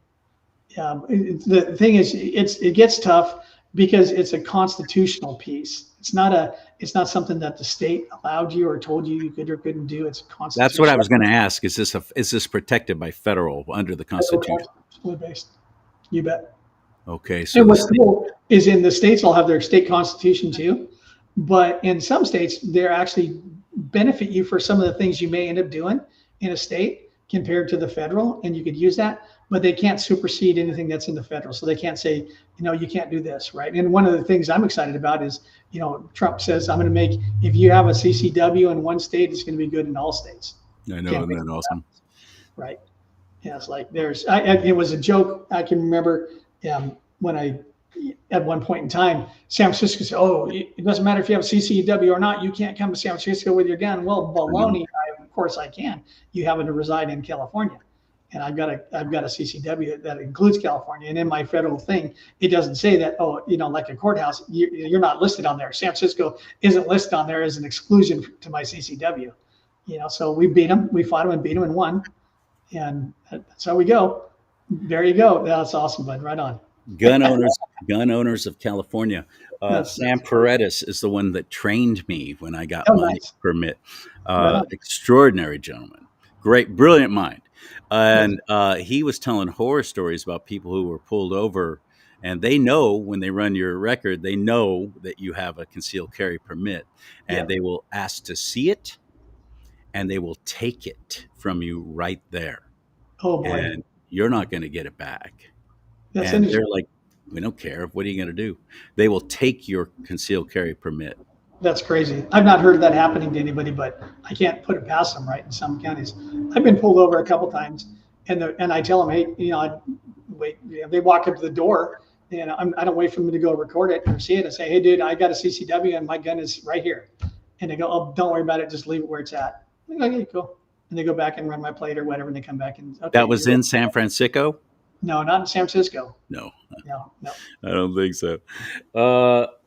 The thing is, it gets tough because it's a constitutional piece. It's not something that the state allowed you or told you could or couldn't do. It's constitutional. That's what I was going to ask. Is this protected by federal under the Constitution? Based. You bet. Okay. So and what's cool is in the states all have their state constitution too, but in some states they actually benefit you for some of the things you may end up doing in a state compared to the federal, and you could use that, but they can't supersede anything that's in the federal. So they can't say, you can't do this, right? And one of the things I'm excited about is, Trump says, I'm going to make, if you have a CCW in one state, it's going to be good in all states. I know, isn't that awesome? Right. Yeah, it's like it was a joke. I can remember when at one point in time, San Francisco said, it doesn't matter if you have a CCW or not, you can't come to San Francisco with your gun. Well, baloney, of course I can. You happen to reside in California. And I've got a CCW that includes California. And in my federal thing, it doesn't say that, like a courthouse, you're not listed on there. San Francisco isn't listed on there as an exclusion to my CCW. So we beat them. We fought them and beat them and won. And that's how we go. There you go. That's awesome, bud. Right on. Gun owners of California. Sam Paredes is the one that trained me when I got my permit. Extraordinary gentleman. Great, brilliant mind. And he was telling horror stories about people who were pulled over, and they know when they run your record, they know that you have a concealed carry permit, and they will ask to see it, and they will take it from you right there. Oh boy! And you're not going to get it back. That's and they're like, we don't care. What are you going to do? They will take your concealed carry permit. That's crazy. I've not heard of that happening to anybody, but I can't put it past them, right? In some counties, I've been pulled over a couple times, and I tell them, hey, I wait. They walk up to the door, and I don't wait for them to go record it or see it. I say, hey, dude, I got a CCW, and my gun is right here. And they go, oh, don't worry about it. Just leave it where it's at. I go, okay, cool. And they go back and run my plate or whatever, and they come back and okay. That was in San Francisco? No, not in San Francisco. No. I don't think so.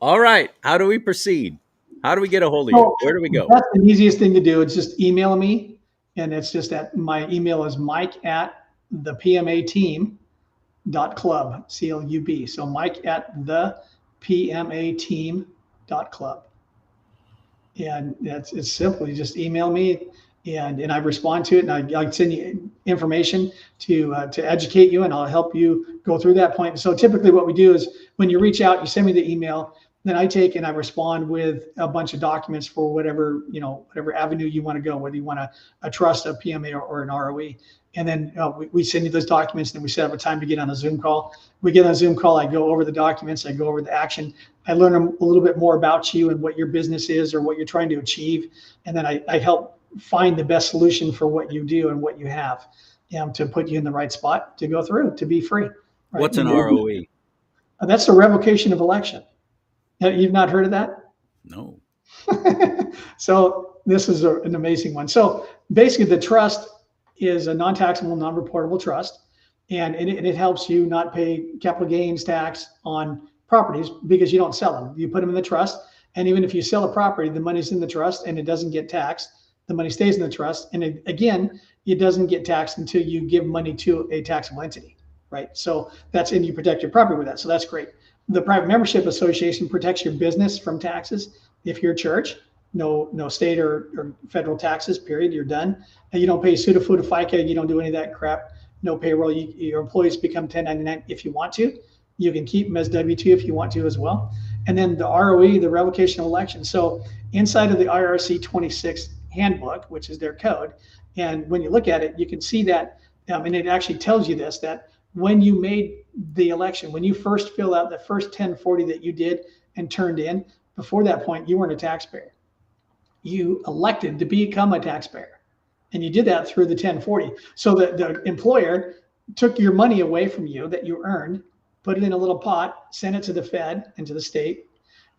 All right. How do we proceed? How do we get a hold of you? Where do we go? That's the easiest thing to do. It's just email me. And it's just that my email is mike@thepmateam.club, CLUB. So mike@thepmateam.club. And it's simple. You just email me and I respond to it, and I send you information to educate you, and I'll help you go through that point. So typically what we do is when you reach out, you send me the email, then I take and I respond with a bunch of documents for whatever avenue you want to go, whether you want a trust, a PMA, or an ROE. And then we send you those documents, and then we set up a time to get on a Zoom call. We get on a Zoom call, I go over the documents, I go over the action. I learn a little bit more about you and what your business is or what you're trying to achieve. And then I help find the best solution for what you do and what you have, to put you in the right spot to go through, to be free. Right? What's an ROE? That's a revocation of election. You've not heard of that? No. So this is an amazing one. So basically the trust is a non-taxable, non-reportable trust, and it helps you not pay capital gains tax on properties because you don't sell them. You put them in the trust, and even if you sell a property, the money's in the trust and it doesn't get taxed. The money stays in the trust, and it doesn't get taxed until you give money to a taxable entity, right? So and you protect your property with that. So that's great. The private membership association protects your business from taxes. If you're a church, no state or federal taxes, period. You're done. And you don't pay SUTA, FUTA, FICA. You don't do any of that crap. No payroll. Your employees become 1099 if you want to. You can keep them as W-2 if you want to as well. And then the ROE, the revocation of election. So inside of the IRC 26 handbook, which is their code, and when you look at it, you can see that, and it actually tells you this, that when you made the election, when you first filled out the first 1040 that you did and turned in, before that point, you weren't a taxpayer. You elected to become a taxpayer, and you did that through the 1040. So the employer took your money away from you that you earned, put it in a little pot, sent it to the Fed and to the state,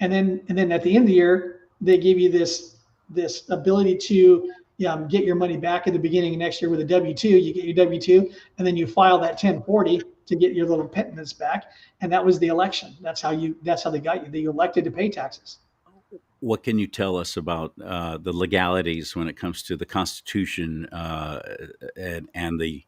and then at the end of the year, they give you this ability to get your money back at the beginning of next year with a W-2. You get your W-2, and then you file that 1040 to get your little pittance back. And that was the election. That's how they got you. They elected to pay taxes. What can you tell us about the legalities when it comes to the Constitution and the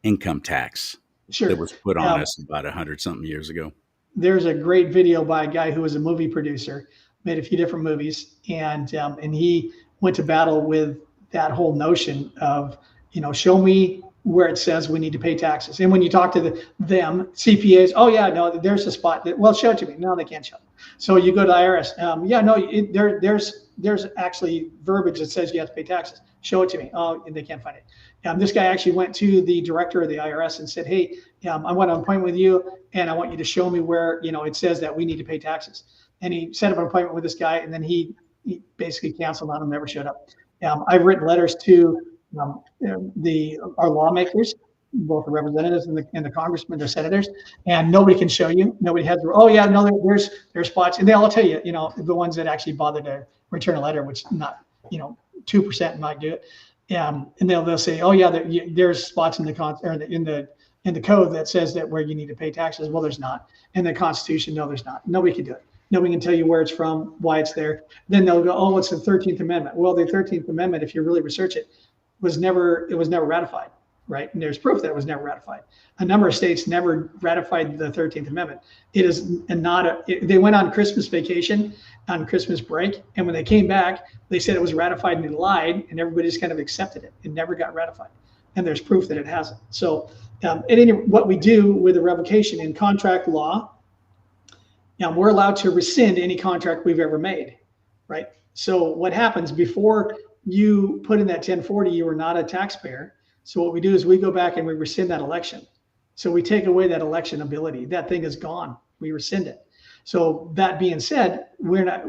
income tax Sure. that was put on us about 100-something years ago. There's a great video by a guy who was a movie producer, made a few different movies, and he went to battle with that whole notion of, show me where it says we need to pay taxes. And when you talk to them CPAs, oh yeah, no, there's a spot that, well, show it to me. No, they can't show it. So you go to IRS. There's actually verbiage that says you have to pay taxes. Show it to me. Oh, and they can't find it. This guy actually went to the director of the IRS and said, hey, I want an appointment with you, and I want you to show me where, it says that we need to pay taxes. And he set up an appointment with this guy, and then he basically canceled on him, never showed up. I've written letters to our lawmakers, both the representatives and the congressmen, the senators, and nobody can show you. Nobody has. Oh yeah, no, there's spots, and they'll tell you, the ones that actually bother to return a letter, which not 2% might do it. And they'll say, oh yeah, there's spots in the in the code that says that where you need to pay taxes. Well, there's not. In the Constitution, no, there's not. Nobody can do it. Nobody can tell you where it's from, why it's there. Then they'll go, oh, it's the 13th Amendment. Well, the 13th Amendment, if you really research it, was never ratified, right? And there's proof that it was never ratified. A number of states never ratified the 13th Amendment. It is not they went on Christmas vacation, on Christmas break, and when they came back, they said it was ratified and they lied, and everybody just kind of accepted it. It never got ratified. And there's proof that it hasn't. So what we do with the revocation in contract law, we're allowed to rescind any contract we've ever made, right? So what happens before you put in that 1040, you were not a taxpayer. So what we do is we go back and we rescind that election. So we take away that election ability. That thing is gone. We rescind it. So that being said, it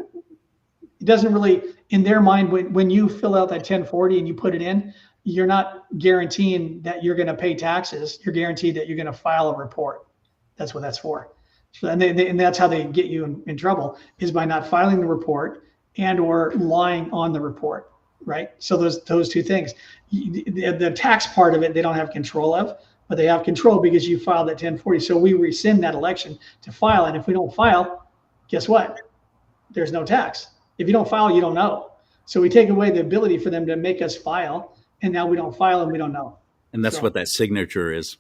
doesn't really, in their mind, when you fill out that 1040 and you put it in, you're not guaranteeing that you're going to pay taxes. You're guaranteed that you're going to file a report. That's what that's for. So, and that's how they get you in trouble, is by not filing the report and or lying on the report, right? So those two things. The tax part of it, they don't have control of, but they have control because you filed at 1040. So we rescind that election to file. And if we don't file, guess what? There's no tax. If you don't file, you don't know. So we take away the ability for them to make us file. And now we don't file and we don't know. And that's what that signature is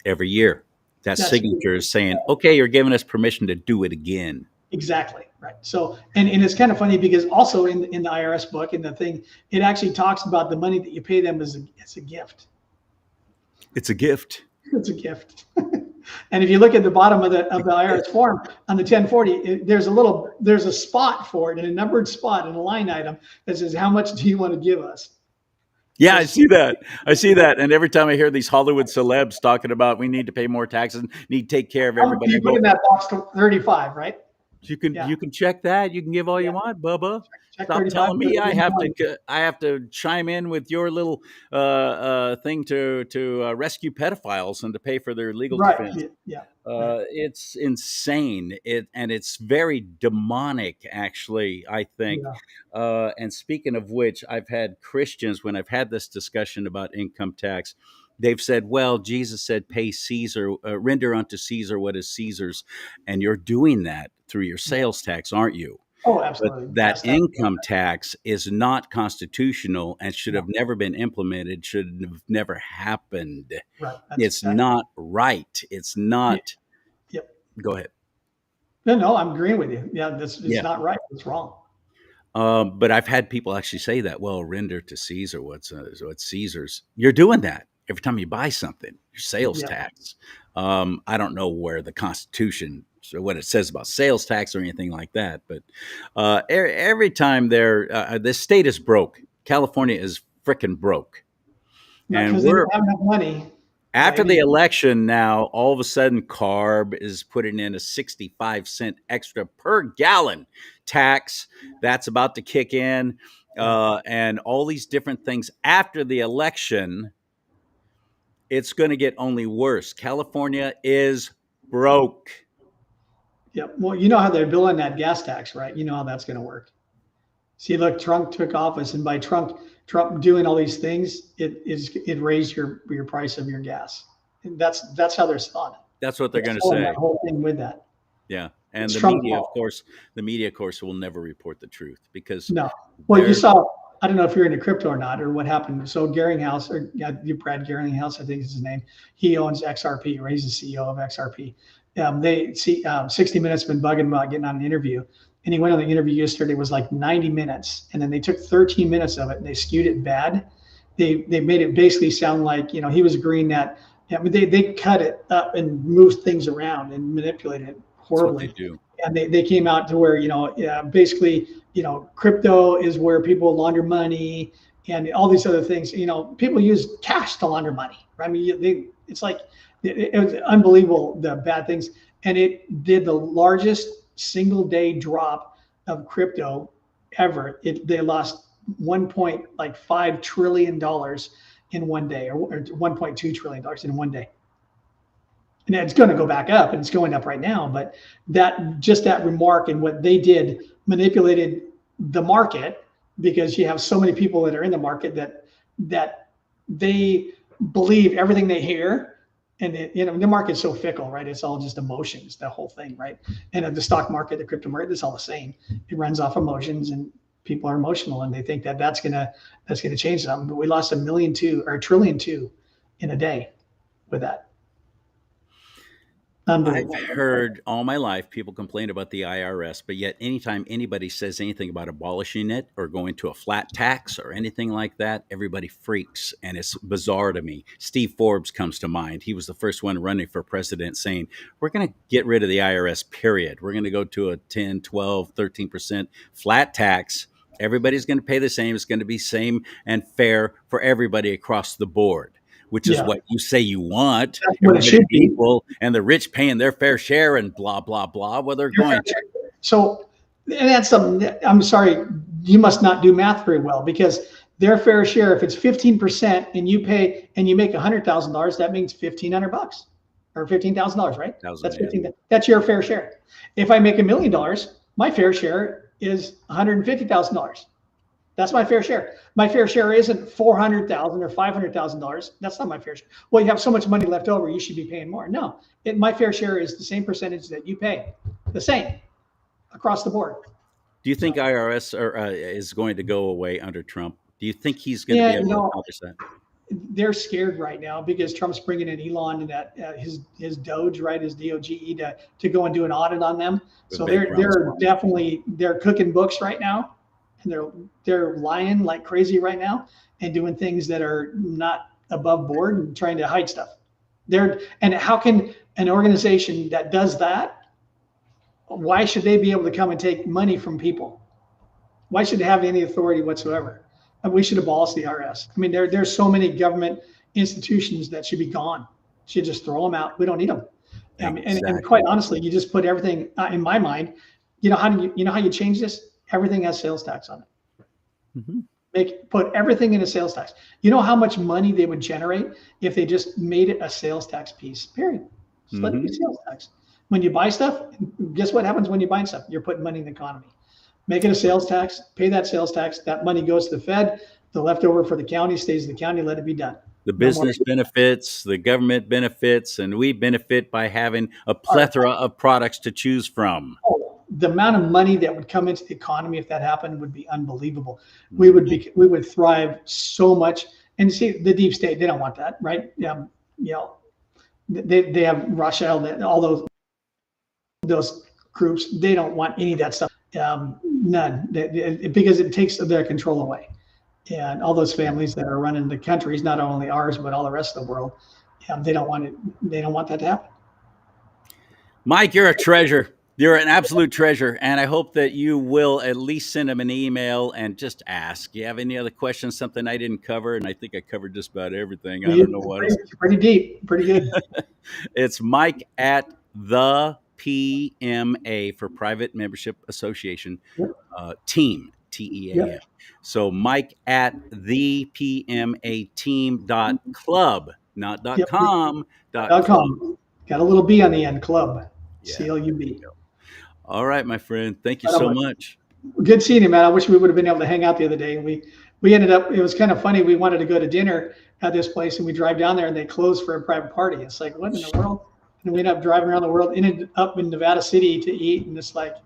every year. That signature is saying, okay, you're giving us permission to do it again. Exactly. Right. So, and it's kind of funny because also in the IRS book and the thing, it actually talks about the money that you pay them as a gift. It's a gift. It's a gift. And if you look at the bottom of the IRS form on the 1040, there's a spot for it, and a numbered spot and a line item that says, how much do you want to give us? Yeah, I see that. And every time I hear these Hollywood celebs talking about we need to pay more taxes, need to take care of everybody. You put in that box to 35, right? You can check that. You can give all you want, Bubba. Check Stop 35, telling me I have to chime in with your little thing to rescue pedophiles and to pay for their legal defense. Yeah. It's insane. It's very demonic, actually, I think. Yeah. And speaking of which, I've had Christians, when I've had this discussion about income tax, they've said, well, Jesus said, pay Caesar, render unto Caesar what is Caesar's. And you're doing that through your sales tax, aren't you? Oh, absolutely. But that income tax is not constitutional and should have never been implemented, should have never happened. Right. It's not right. It's not. Yep. Go ahead. No, I'm agreeing with you. Yeah, it's not right. It's wrong. But I've had people actually say that, well, render to Caesar what's Caesar's. You're doing that every time you buy something, your sales tax. I don't know where the Constitution, so what it says about sales tax or anything like that, but every time this state is broke. California is freaking broke. And they don't have enough money. After the election now, all of a sudden, CARB is putting in a 65-cent extra per gallon tax. That's about to kick in. And all these different things after the election, it's going to get only worse. California is broke. Yeah. Well, you know how they're billing that gas tax, right? You know how that's going to work. See, look, Trump took office, and by Trump doing all these things, it raised your price of your gas. And that's how they're selling it. That's what they're going to say. That whole thing with that. Yeah. And the media, of course, will never report the truth because no. Well, you saw I don't know if you're into crypto or not, or what happened. So Garringhouse, or Brad Garringhouse, I think is his name. He owns XRP, or he's the CEO of XRP. 60 Minutes been bugging about getting on an interview, and he went on the interview yesterday. It was like 90 minutes, and then they took 13 minutes of it and they skewed it bad. They made it basically sound like, he was agreeing that, they cut it up and moved things around and manipulated it horribly. That's what they do. And they came out to where, basically, crypto is where people launder money and all these other things. People use cash to launder money, right? I mean, it's like, it was unbelievable, the bad things. And it did the largest single day drop of crypto ever. They lost $1.5 trillion in one day, or $1.2 trillion in one day. And it's going to go back up, and it's going up right now. But that remark and what they did manipulated the market, because you have so many people that are in the market that they believe everything they hear. And the market's so fickle, right? It's all just emotions, the whole thing, right? And the stock market, the crypto market, it's all the same. It runs off emotions, and people are emotional, and they think that's gonna change something. But we lost $1.2 million or $1.2 trillion in a day with that. I've heard all my life people complain about the IRS, but yet anytime anybody says anything about abolishing it or going to a flat tax or anything like that, everybody freaks, and it's bizarre to me. Steve Forbes comes to mind. He was the first one running for president saying, we're going to get rid of the IRS, period. We're going to go to a 10, 12, 13% flat tax. Everybody's going to pay the same. It's going to be same and fair for everybody across the board, which is what you say you want. That's what it should be. Equal, and the rich paying their fair share and blah, blah, blah. Well, they're going to. So, and that's something, I'm sorry, you must not do math very well, because their fair share, if it's 15% and you make $100,000, that means $1,500 or $15,000, right? That's 15. That's your fair share. If I make $1 million, my fair share is $150,000. That's my fair share. My fair share isn't $400,000 or $500,000. That's not my fair share. Well, you have so much money left over, you should be paying more. No, my fair share is the same percentage that you pay, the same across the board. Do you think IRS is going to go away under Trump? Do you think he's going to be able to accomplish that? They're scared right now because Trump's bringing in Elon and that his Doge, right, his DOGE to go and do an audit on them. So they're cooking books right now. And they're lying like crazy right now and doing things that are not above board and trying to hide stuff. And how can an organization that does that, why should they be able to come and take money from people? Why should they have any authority whatsoever? And we should abolish the IRS. I mean, there's so many government institutions that should be gone. Should just throw them out. We don't need them. Exactly. And quite honestly, you just put everything in my mind. How you change this? Everything has sales tax on it. Mm-hmm. Put everything in a sales tax. You know how much money they would generate if they just made it a sales tax piece, period. Just let it be sales tax. When you buy stuff, guess what happens when you buy stuff? You're putting money in the economy. Make it a sales tax, pay that sales tax. That money goes to the Fed. The leftover for the county stays in the county. Let it be done. The business benefits, the government benefits, and we benefit by having a plethora of products to choose from. The amount of money that would come into the economy if that happened would be unbelievable. We would thrive so much. And see, the deep state, they don't want that, right? They have Rothschild, all those groups. They don't want any of that stuff. None, because it takes their control away. And all those families that are running the countries, not only ours but all the rest of the world, they don't want it. They don't want that to happen. Mike, you're a treasure. You're an absolute treasure, and I hope that you will at least send him an email and just ask. Do you have any other questions, something I didn't cover? And I think I covered just about everything. I don't know what else. Pretty deep, pretty good. It's Mike at the PMA for Private Membership Association team, TEAM. Yep. So Mike at the PMA team.club, not .com. .com. Got a little B on the end, club. CLUB. All right, my friend. Thank you so much. Good seeing you, man. I wish we would have been able to hang out the other day. And we ended up, it was kind of funny. We wanted to go to dinner at this place, and we drive down there and they closed for a private party. It's like, what in the world? And we ended up driving around the world, ended up in Nevada City to eat. And it's like,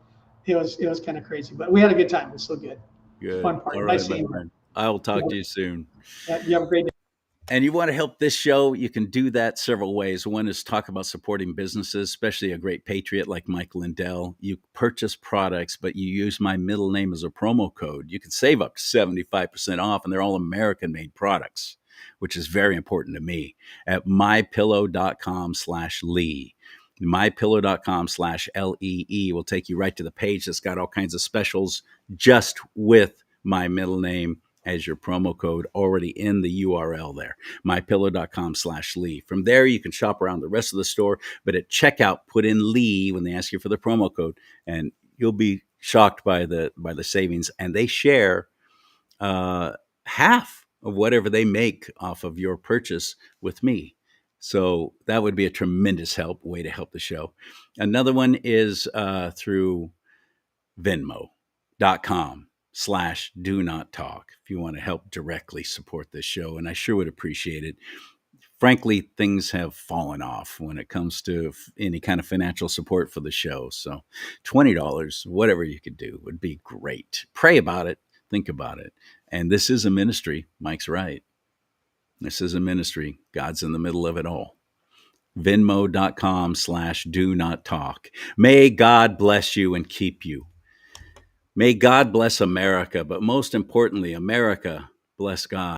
it was kind of crazy, but we had a good time. It was so good. Good. Fun party. All right, nice seeing you. I will talk to you soon. You have a great day. And you want to help this show, you can do that several ways. One is talk about supporting businesses, especially a great patriot like Mike Lindell. You purchase products, but you use my middle name as a promo code. You can save up to 75% off, and they're all American-made products, which is very important to me, at mypillow.com/Lee. mypillow.com/LEE will take you right to the page that's got all kinds of specials just with my middle name as your promo code already in the URL there, mypillow.com/Lee. From there, you can shop around the rest of the store, but at checkout, put in Lee when they ask you for the promo code, and you'll be shocked by the savings. And they share half of whatever they make off of your purchase with me. So that would be a tremendous way to help the show. Another one is through Venmo.com/DoNotTalk if you want to help directly support this show. And I sure would appreciate it. Frankly, things have fallen off when it comes to any kind of financial support for the show. So $20, whatever you could do would be great. Pray about it. Think about it. And this is a ministry. Mike's right. This is a ministry. God's in the middle of it all. Venmo.com/DoNotTalk. May God bless you and keep you. May God bless America, but most importantly, America bless God.